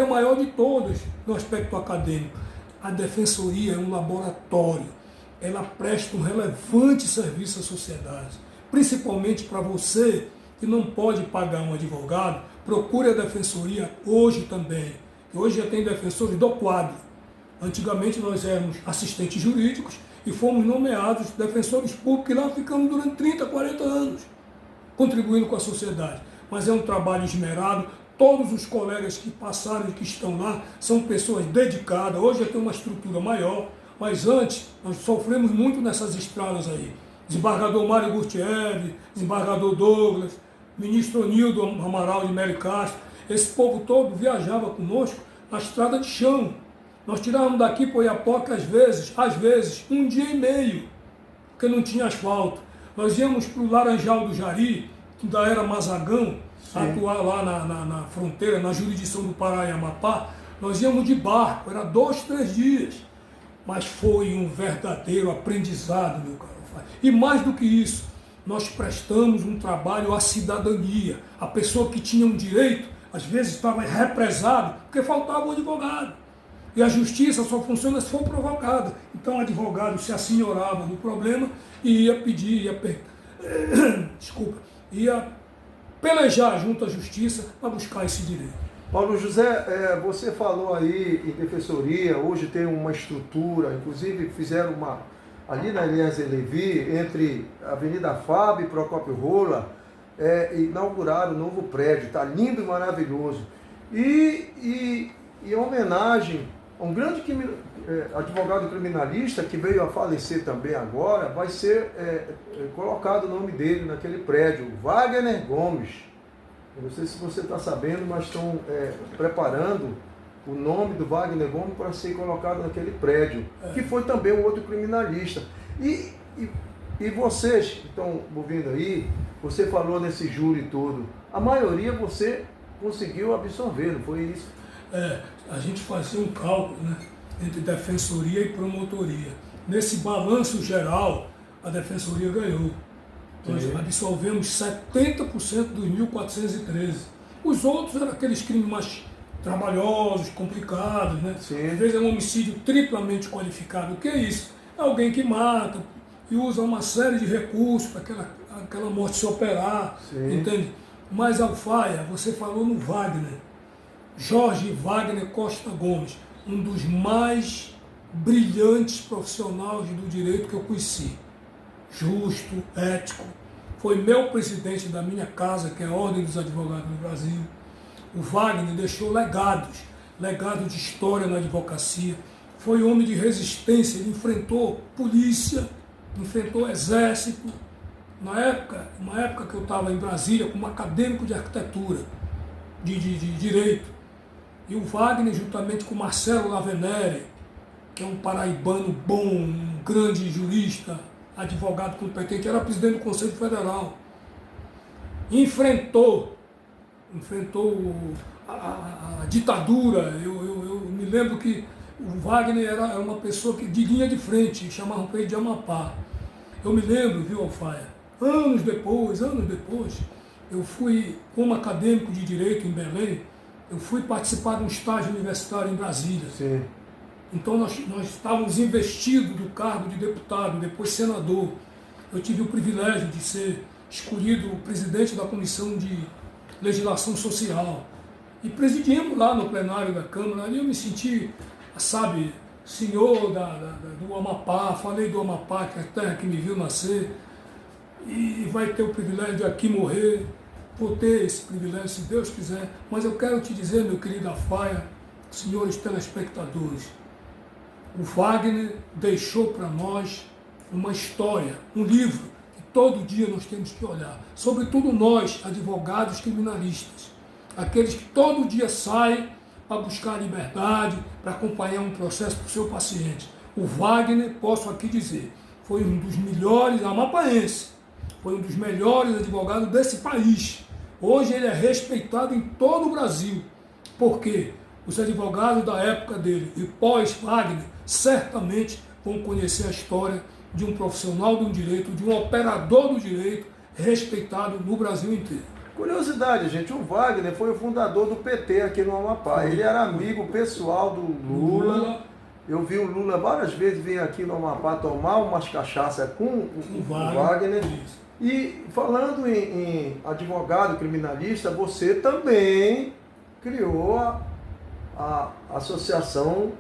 a maior de todas no aspecto acadêmico. A Defensoria é um laboratório, ela presta um relevante serviço à sociedade, principalmente para você que não pode pagar um advogado. Procure a Defensoria hoje também, que hoje já tem defensores do quadro. Antigamente nós éramos assistentes jurídicos e fomos nomeados defensores públicos, e lá ficamos durante 30, 40 anos, contribuindo com a sociedade. Mas é um trabalho esmerado. Todos os colegas que passaram e que estão lá são pessoas dedicadas. Hoje já tem uma estrutura maior, mas antes nós sofremos muito nessas estradas aí. Desembargador Mário Gutierrez, desembargador Douglas, ministro Nildo Amaral de Melo Castro, esse povo todo viajava conosco na estrada de chão. Nós tirávamos daqui para Oiapoque às vezes, 1 dia e meio, porque não tinha asfalto. Nós íamos para o Laranjal do Jari, que ainda era Mazagão, atuar lá na fronteira, na jurisdição do Pará e Amapá. Nós íamos de barco, era 2, 3 dias. Mas foi um verdadeiro aprendizado, meu caro. E mais do que isso, nós prestamos um trabalho à cidadania. A pessoa que tinha um direito, às vezes estava represado, porque faltava um advogado. E a justiça só funciona se for provocada. Então o advogado se assenhorava no problema e ia pedir, ia pelejar junto à justiça para buscar esse direito. Paulo José, você falou aí em defensoria, hoje tem uma estrutura, inclusive fizeram ali na Eliezer Levi, entre a Avenida Fábio e Procópio Rola, inauguraram um novo prédio, está lindo e maravilhoso. E em homenagem a um grande advogado criminalista que veio a falecer também agora, vai ser colocado o nome dele naquele prédio, Wagner Gomes. Eu não sei se você está sabendo, mas estão preparando o nome do Wagner Gomes para ser colocado naquele prédio, que foi também um outro criminalista. E vocês que estão ouvindo aí, você falou nesse júri todo, a maioria você conseguiu absorver, não foi isso? A gente fazia um cálculo, né, entre defensoria e promotoria. Nesse balanço geral, a defensoria ganhou. Nós absolvemos 70% dos 1.413. Os outros eram aqueles crimes mais trabalhosos, complicados, né? Sim. Às vezes é um homicídio triplamente qualificado. O que é isso? É alguém que mata e usa uma série de recursos para aquela morte se operar, entende? Mas, Alfaia, você falou no Wagner. Jorge Wagner Costa Gomes, um dos mais brilhantes profissionais do direito que eu conheci. Justo, ético, foi meu presidente da minha casa, que é a Ordem dos Advogados do Brasil. O Wagner deixou legado de história na advocacia, foi homem de resistência, ele enfrentou polícia, enfrentou exército. Uma época que eu estava em Brasília como acadêmico de arquitetura, de direito, e o Wagner, juntamente com Marcelo Lavenere, que é um paraibano bom, um grande jurista, advogado competente, era presidente do Conselho Federal, enfrentou a ditadura. Eu me lembro que o Wagner era uma pessoa de linha de frente, chamavam para ele de Amapá. Eu me lembro, viu, Alfaia, anos depois, eu fui, como acadêmico de Direito em Belém, eu fui participar de um estágio universitário em Brasília. Sim. Então nós estávamos investidos do cargo de deputado, depois senador. Eu tive o privilégio de ser escolhido presidente da Comissão de Legislação Social. E presidimos lá no plenário da Câmara, ali eu me senti, sabe, senhor do Amapá, falei do Amapá, que é a terra que me viu nascer, e vai ter o privilégio de aqui morrer, vou ter esse privilégio se Deus quiser, mas eu quero te dizer, meu querido Afaia, senhores telespectadores, o Wagner deixou para nós uma história, um livro, que todo dia nós temos que olhar, sobretudo nós, advogados criminalistas, aqueles que todo dia saem para buscar a liberdade, para acompanhar um processo para o seu paciente. O Wagner, posso aqui dizer, foi um dos melhores amapaenses, foi um dos melhores advogados desse país. Hoje ele é respeitado em todo o Brasil, porque os advogados da época dele e pós-Wagner certamente vão conhecer a história de um profissional do direito, de um operador do direito respeitado no Brasil inteiro. Curiosidade, gente, o Wagner foi o fundador do PT aqui no Amapá. Ele era amigo pessoal do Lula. Eu vi o Lula várias vezes vir aqui no Amapá tomar umas cachaças com o Wagner. E falando em advogado criminalista, você também criou a Associação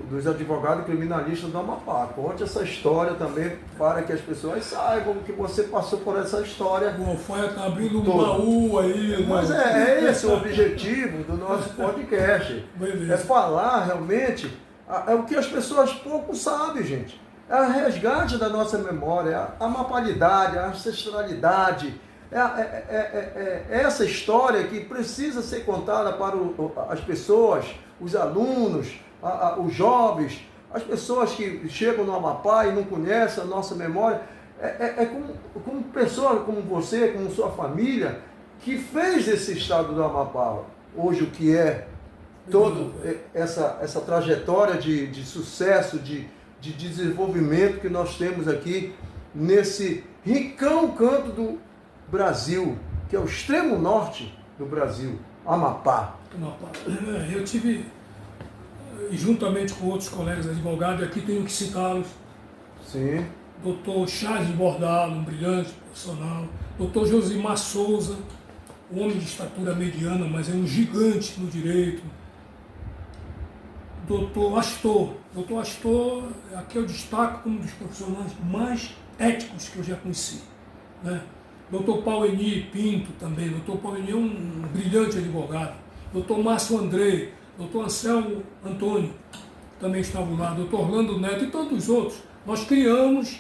dos Advogados Criminalistas do Amapá. Conte essa história também para que as pessoas saibam que você passou por essa história. O Alfaia está abrindo um baú aí. Mas é esse o objetivo do nosso podcast. Beleza. É falar realmente é o que as pessoas pouco sabem, gente. É o resgate da nossa memória, a amapalidade, a ancestralidade. É essa história que precisa ser contada para as pessoas, os alunos, os jovens, as pessoas que chegam no Amapá e não conhecem a nossa memória. Como pessoa como você, como sua família, que fez esse estado do Amapá hoje o que é, toda essa trajetória de sucesso, de desenvolvimento que nós temos aqui nesse ricão canto do Brasil, que é o extremo norte do Brasil, Amapá. Eu tive, juntamente com outros colegas advogados, aqui tenho que citá-los. Sim. Dr. Charles Bordalo, um brilhante profissional. Dr. Josimar Souza, um homem de estatura mediana, mas é um gigante no direito. Dr. Astor. Dr. Astor, aqui eu destaco como um dos profissionais mais éticos que eu já conheci, né? Dr. Paueni Pinto também. Dr. Paueni é um brilhante advogado. Dr. Márcio André, Dr. Anselmo Antônio também estavam lá. Dr. Orlando Neto e tantos outros. Nós criamos,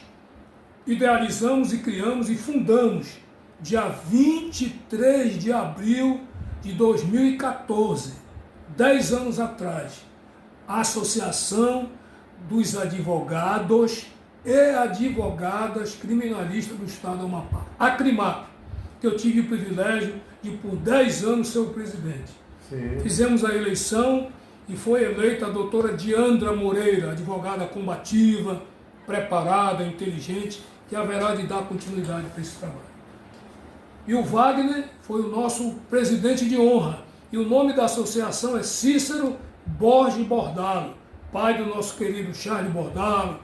idealizamos e criamos e fundamos, dia 23 de abril de 2014, 10 anos atrás, a Associação dos Advogados e Advogadas Criminalistas do Estado do Amapá, a CRIMAP, que eu tive o privilégio de por 10 anos ser o presidente. Sim. Fizemos a eleição e foi eleita a doutora Diandra Moreira, advogada combativa, preparada, inteligente, que haverá de dar continuidade para esse trabalho. E o Wagner foi o nosso presidente de honra. E o nome da associação é Cícero Borges Bordalo, pai do nosso querido Charles Bordalo,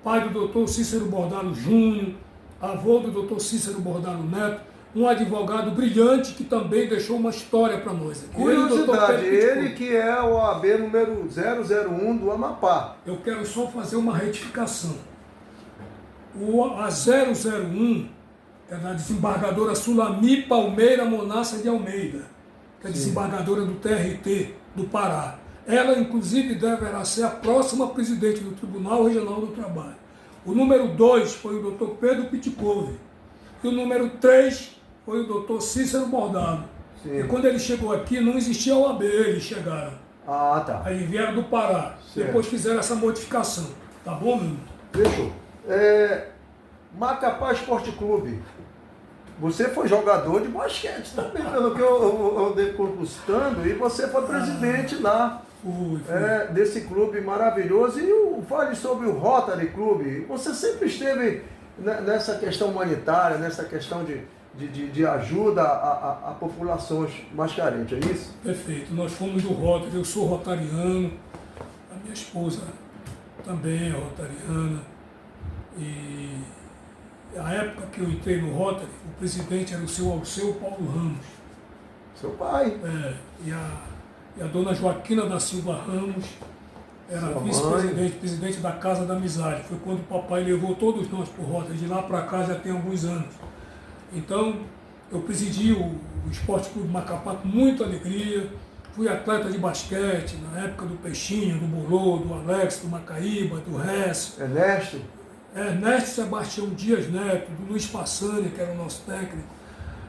pai do Dr. Cícero Bordalo Júnior, avô do Dr. Cícero Bordalo Neto, um advogado brilhante que também deixou uma história para nós. Curiosidade, ele que é o OAB número 001 do Amapá. Eu quero só fazer uma retificação. A 001 é da desembargadora Sulami Palmeira Monassa de Almeida, que é desembargadora do TRT do Pará. Ela, inclusive, deverá ser a próxima presidente do Tribunal Regional do Trabalho. O número 2 foi o Dr. Pedro Piticove. E o número 3 foi o Dr. Cícero Bordalo. Sim. E quando ele chegou aqui, não existia OAB, eles chegaram. Ah, tá. Aí vieram do Pará. Certo. Depois fizeram essa modificação. Tá bom, meu irmão? Fechou. Macapá Esporte Clube. Você foi jogador de basquete também, pelo que eu andei conquistando, e você foi presidente lá. Fui. Desse clube maravilhoso. E fale sobre o Rotary Clube. Você sempre esteve nessa questão humanitária, nessa questão de ajuda a populações mais carentes, é isso? Perfeito. Nós fomos do Rotary, eu sou rotariano, a minha esposa também é rotariana. E a época que eu entrei no Rotary, o presidente era o seu Alceu Paulo Ramos. Seu pai. E a dona Joaquina da Silva Ramos era vice-presidente, presidente da Casa da Amizade. Foi quando o papai levou todos nós por rota. De lá para cá já tem alguns anos. Então, eu presidi o Esporte Clube Macapá com muita alegria. Fui atleta de basquete na época do Peixinho, do Bolô, do Alex, do Macaíba, do Récio. Ernesto Sebastião Dias Neto, do Luiz Passani, que era o nosso técnico.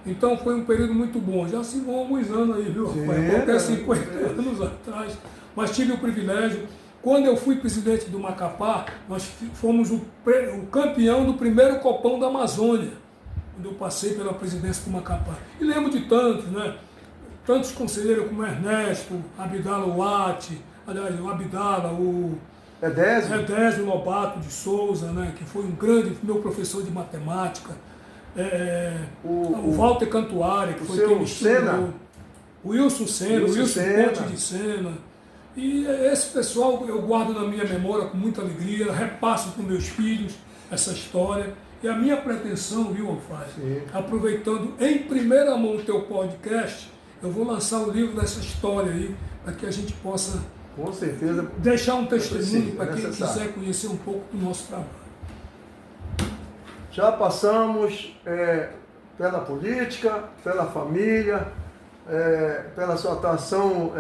Então foi um período muito bom. Já se vão alguns anos aí, viu, rapaz? Até 50 anos atrás. Mas tive o privilégio. Quando eu fui presidente do Macapá, nós fomos o campeão do primeiro Copão da Amazônia, quando eu passei pela presidência do Macapá. E lembro de tantos, né? Tantos conselheiros como Ernesto, Abdala Uati, aliás, o Abdala, o Edésio Lobato de Souza, né? Que foi um grande, meu professor de matemática. O Walter Cantuária, que foi quem me estimulou. O Wilson Senna, o Wilson Ponte de Senna. E esse pessoal eu guardo na minha memória com muita alegria, repasso para meus filhos essa história. E a minha pretensão, viu, Alfaia? Aproveitando em primeira mão o teu podcast, eu vou lançar o livro dessa história aí, para que a gente possa, com certeza, deixar um testemunho para quem quiser conhecer um pouco do nosso trabalho. Já passamos pela política, pela família, pela sua atuação,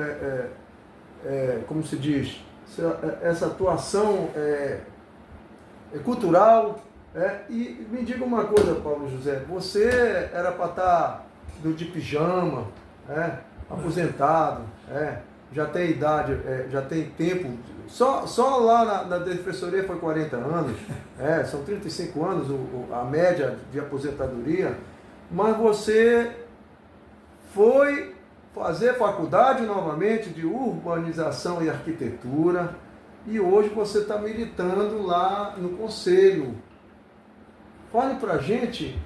como se diz, essa atuação cultural. E me diga uma coisa, Paulo José, você era para estar de pijama, aposentado, já tem idade, já tem tempo, só lá na defensoria foi 40 anos, são 35 anos a média de aposentadoria, mas você foi fazer faculdade novamente de urbanização e arquitetura e hoje você está militando lá no conselho. Fale para a gente,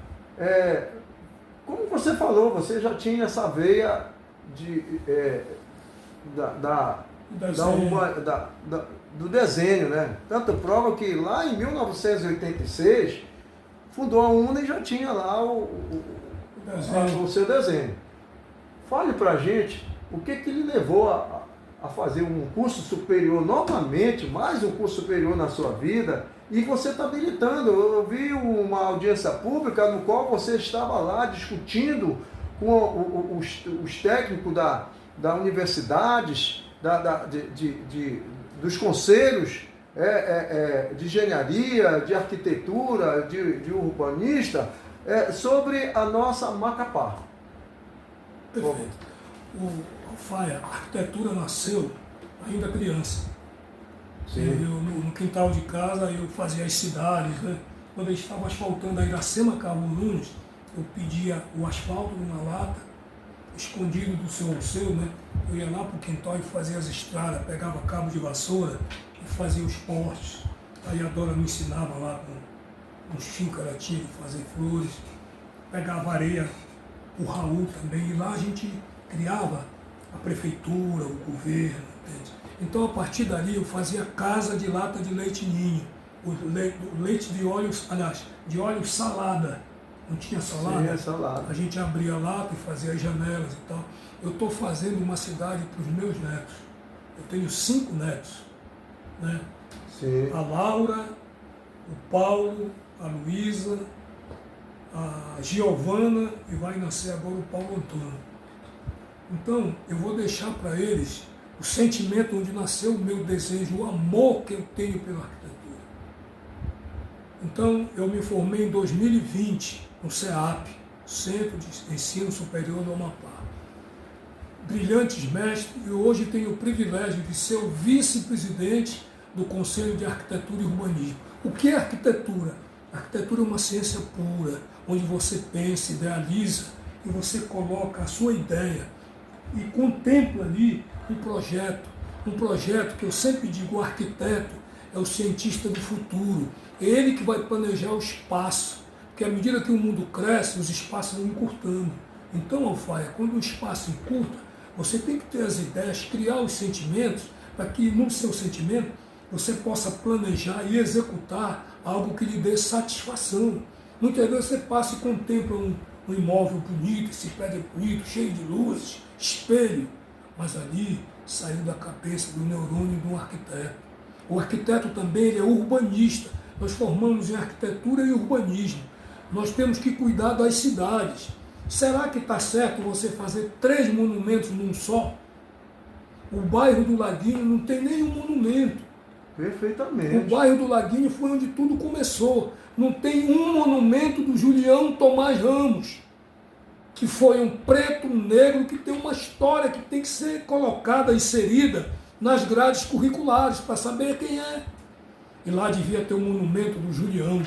como você falou, você já tinha essa veia do desenho, né? Tanto prova que lá em 1986 fundou a UNA e já tinha lá o seu desenho. Fale pra gente o que lhe levou a fazer um curso superior novamente, mais um curso superior na sua vida, e você está militando. Eu vi uma audiência pública no qual você estava lá discutindo com os técnicos da universidades, dos conselhos de engenharia, de arquitetura, de urbanista, sobre a nossa Macapá. Perfeito. Alfaia, a arquitetura nasceu ainda criança. No quintal de casa eu fazia as cidades, né? Quando eles estavam asfaltando a Iracema Carlos Nunes, eu pedia o asfalto numa lata, escondido do seu Alceu, né? Eu ia lá para o quintal e fazia as estradas, pegava cabo de vassoura e fazia os postes. Aí a Dora me ensinava lá com um chincarativo, fazer flores, pegava areia, o Raul também, e lá a gente criava a prefeitura, o governo, entende? Então a partir dali eu fazia casa de lata de leite ninho, o leite de óleos, aliás, de óleo salada. Não tinha salada? Sim, é salada. A gente abria a lata e fazia as janelas e tal. Eu estou fazendo uma cidade para os meus netos. Eu tenho 5 netos, né? Sim. A Laura, o Paulo, a Luísa, a Giovana e vai nascer agora o Paulo Antônio. Então, eu vou deixar para eles o sentimento onde nasceu o meu desejo, o amor que eu tenho pela arquitetura. Então, eu me formei em 2020 no CEAP, Centro de Ensino Superior do Amapá. Brilhantes mestres, e hoje tenho o privilégio de ser o vice-presidente do Conselho de Arquitetura e Urbanismo. O que é arquitetura? A arquitetura é uma ciência pura, onde você pensa, idealiza, e você coloca a sua ideia e contempla ali um projeto que eu sempre digo, o arquiteto é o cientista do futuro, é ele que vai planejar o espaço, porque à medida que o mundo cresce, os espaços vão encurtando. Então, Alfaia, quando o espaço encurta, você tem que ter as ideias, criar os sentimentos, para que no seu sentimento você possa planejar e executar algo que lhe dê satisfação. Muitas vezes você passa e contempla um imóvel bonito, esse prédio é bonito, cheio de luzes, espelho. Mas ali saiu da cabeça, do neurônio de um arquiteto. O arquiteto também ele é urbanista. Nós formamos em arquitetura e urbanismo. Nós temos que cuidar das cidades. Será que está certo você fazer 3 monumentos num só? O bairro do Laguinho não tem nenhum monumento. Perfeitamente. O bairro do Laguinho foi onde tudo começou. Não tem um monumento do Julião Tomás Ramos, que foi um preto, um negro, que tem uma história que tem que ser colocada, inserida nas grades curriculares, para saber quem é. E lá devia ter um monumento do Julião,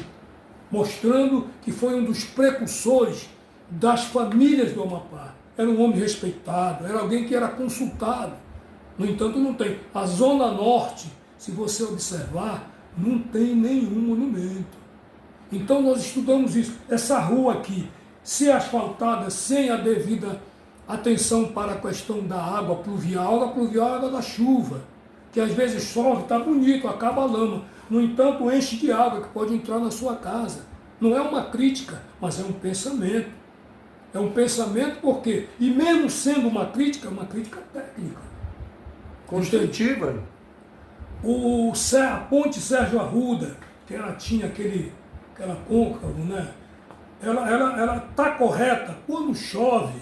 mostrando que foi um dos precursores das famílias do Amapá. Era um homem respeitado, era alguém que era consultado. No entanto, não tem. A Zona Norte, se você observar, não tem nenhum monumento. Então nós estudamos isso. Essa rua aqui, se asfaltada sem a devida atenção para a questão da água pluvial, a água pluvial é a água da chuva, que às vezes chove, está bonito, acaba a lama. No entanto, enche de água que pode entrar na sua casa. Não é uma crítica, mas é um pensamento. É um pensamento porque, e mesmo sendo uma crítica técnica. Construtiva. A ponte Sérgio Arruda, que ela tinha aquela côncavo, né? Ela está correta. Quando chove,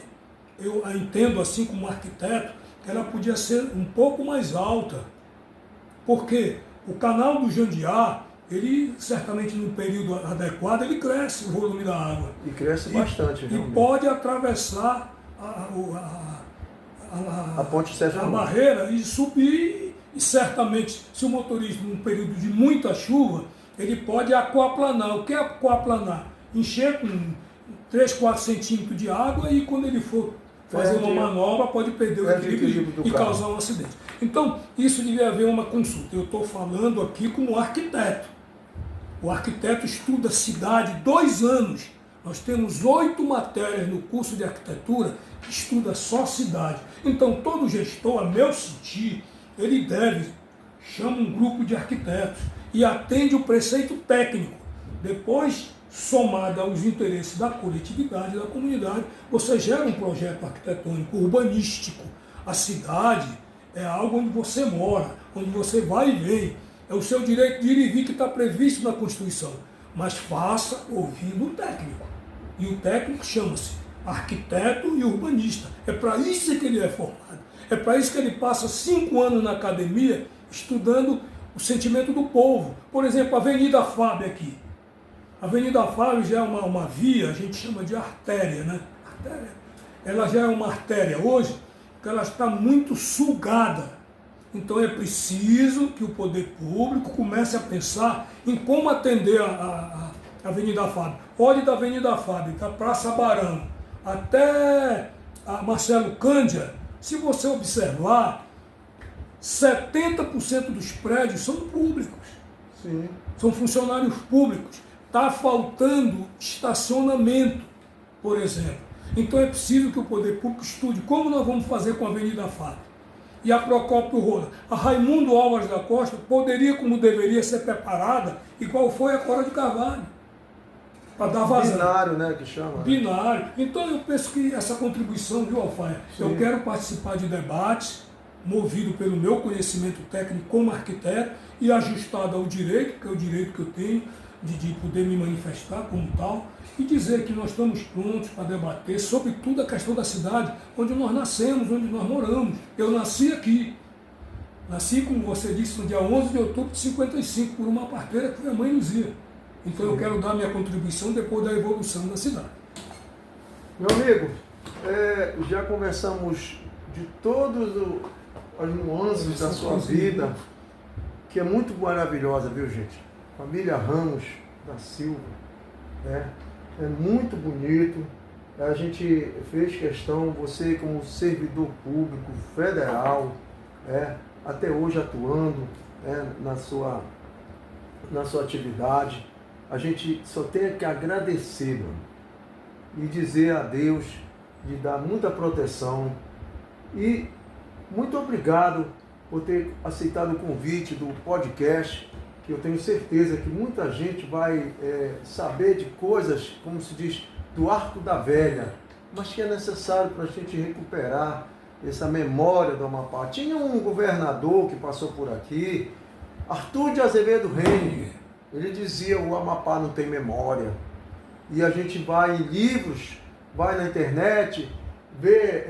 eu a entendo assim como arquiteto, que ela podia ser um pouco mais alta. Porque o canal do Jandiá, ele certamente no período adequado, ele cresce o volume da água. E cresce bastante. E pode atravessar a ponte Sérgio Arruda, barreira e subir. E certamente, se o motorista, num período de muita chuva, ele pode aquaplanar. O que é aquaplanar? Encher com 3, 4 centímetros de água e quando ele for fazer uma manobra, pode perder o equilíbrio e causar um acidente. Então, isso devia haver uma consulta. Eu estou falando aqui como arquiteto. O arquiteto estuda cidade 2 anos. Nós temos 8 matérias no curso de arquitetura que estuda só cidade. Então, todo gestor, a meu sentir, ele chama um grupo de arquitetos e atende o preceito técnico. Depois, somado aos interesses da coletividade, da comunidade, você gera um projeto arquitetônico, urbanístico. A cidade é algo onde você mora, onde você vai e vem. É o seu direito de ir e vir que está previsto na Constituição. Mas faça ouvindo o técnico. E o técnico chama-se arquiteto e urbanista. É para isso que ele é formado. É para isso que ele passa 5 anos na academia estudando o sentimento do povo. Por exemplo, a Avenida Fábio aqui. A Avenida Fábio já é uma via, a gente chama de artéria, né? Artéria. Ela já é uma artéria hoje, porque ela está muito sugada. Então é preciso que o poder público comece a pensar em como atender a Avenida Fábio. Olhe da Avenida Fábio, da Praça Barão, até a Marcelo Cândia. Se você observar, 70% dos prédios são públicos. Sim. São funcionários públicos. Está faltando estacionamento, por exemplo. Então é preciso que o poder público estude como nós vamos fazer com a Avenida Fábio. E a Procópio Rola. A Raimundo Álvares da Costa poderia, como deveria, ser preparada, igual foi a Cora de Carvalho, para dar vazão. Binário, né, que chama. Binário. Então eu penso que essa contribuição, viu, Alfaia? Eu quero participar de debates, movido pelo meu conhecimento técnico como arquiteto e ajustado ao direito, que é o direito que eu tenho, de poder me manifestar como tal, e dizer que nós estamos prontos para debater, sobretudo a questão da cidade, onde nós nascemos, onde nós moramos. Eu nasci aqui. Nasci, como você disse, no dia 11 de outubro de 55, por uma parteira que foi a mãe Luzia. Então eu quero dar minha contribuição depois da evolução da cidade. Meu amigo, já conversamos de todas as nuances da sua vida, que é muito maravilhosa, viu, gente? Família Ramos da Silva, né? É muito bonito. A gente fez questão, você como servidor público federal, até hoje atuando na sua atividade. A gente só tem que agradecer, mano, e dizer a Deus, de dar muita proteção. E muito obrigado por ter aceitado o convite do podcast, que eu tenho certeza que muita gente vai saber de coisas, como se diz, do Arco da Velha, mas que é necessário para a gente recuperar essa memória do Amapá. Tinha um governador que passou por aqui, Arthur de Azevedo Henrique, ele dizia: o Amapá não tem memória. E a gente vai em livros, vai na internet, vê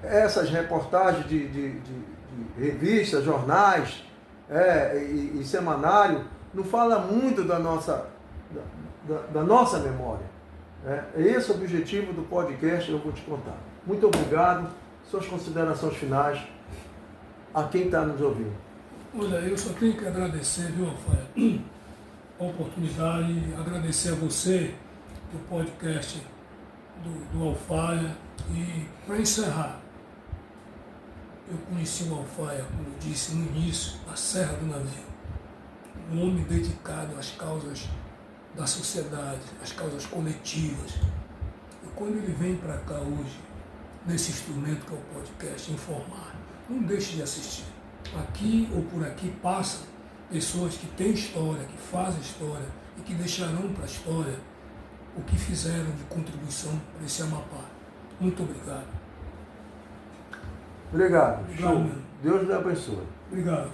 essas reportagens de revistas, jornais e semanário, não fala muito da nossa memória. É esse o objetivo do podcast, eu vou te contar. Muito obrigado. Suas considerações finais a quem está nos ouvindo. Olha, eu só tenho que agradecer, viu, Alfaia, a oportunidade, agradecer a você do podcast do Alfaia. E, para encerrar, eu conheci o Alfaia, como eu disse no início, na Serra do Navio. Um homem dedicado às causas da sociedade, às causas coletivas. E quando ele vem para cá hoje, nesse instrumento que é o podcast, informar, não deixe de assistir. Aqui ou por aqui passam pessoas que têm história, que fazem história e que deixarão para a história o que fizeram de contribuição para esse Amapá. Muito obrigado. Obrigado. Obrigado, Show. Deus lhe abençoe. Obrigado.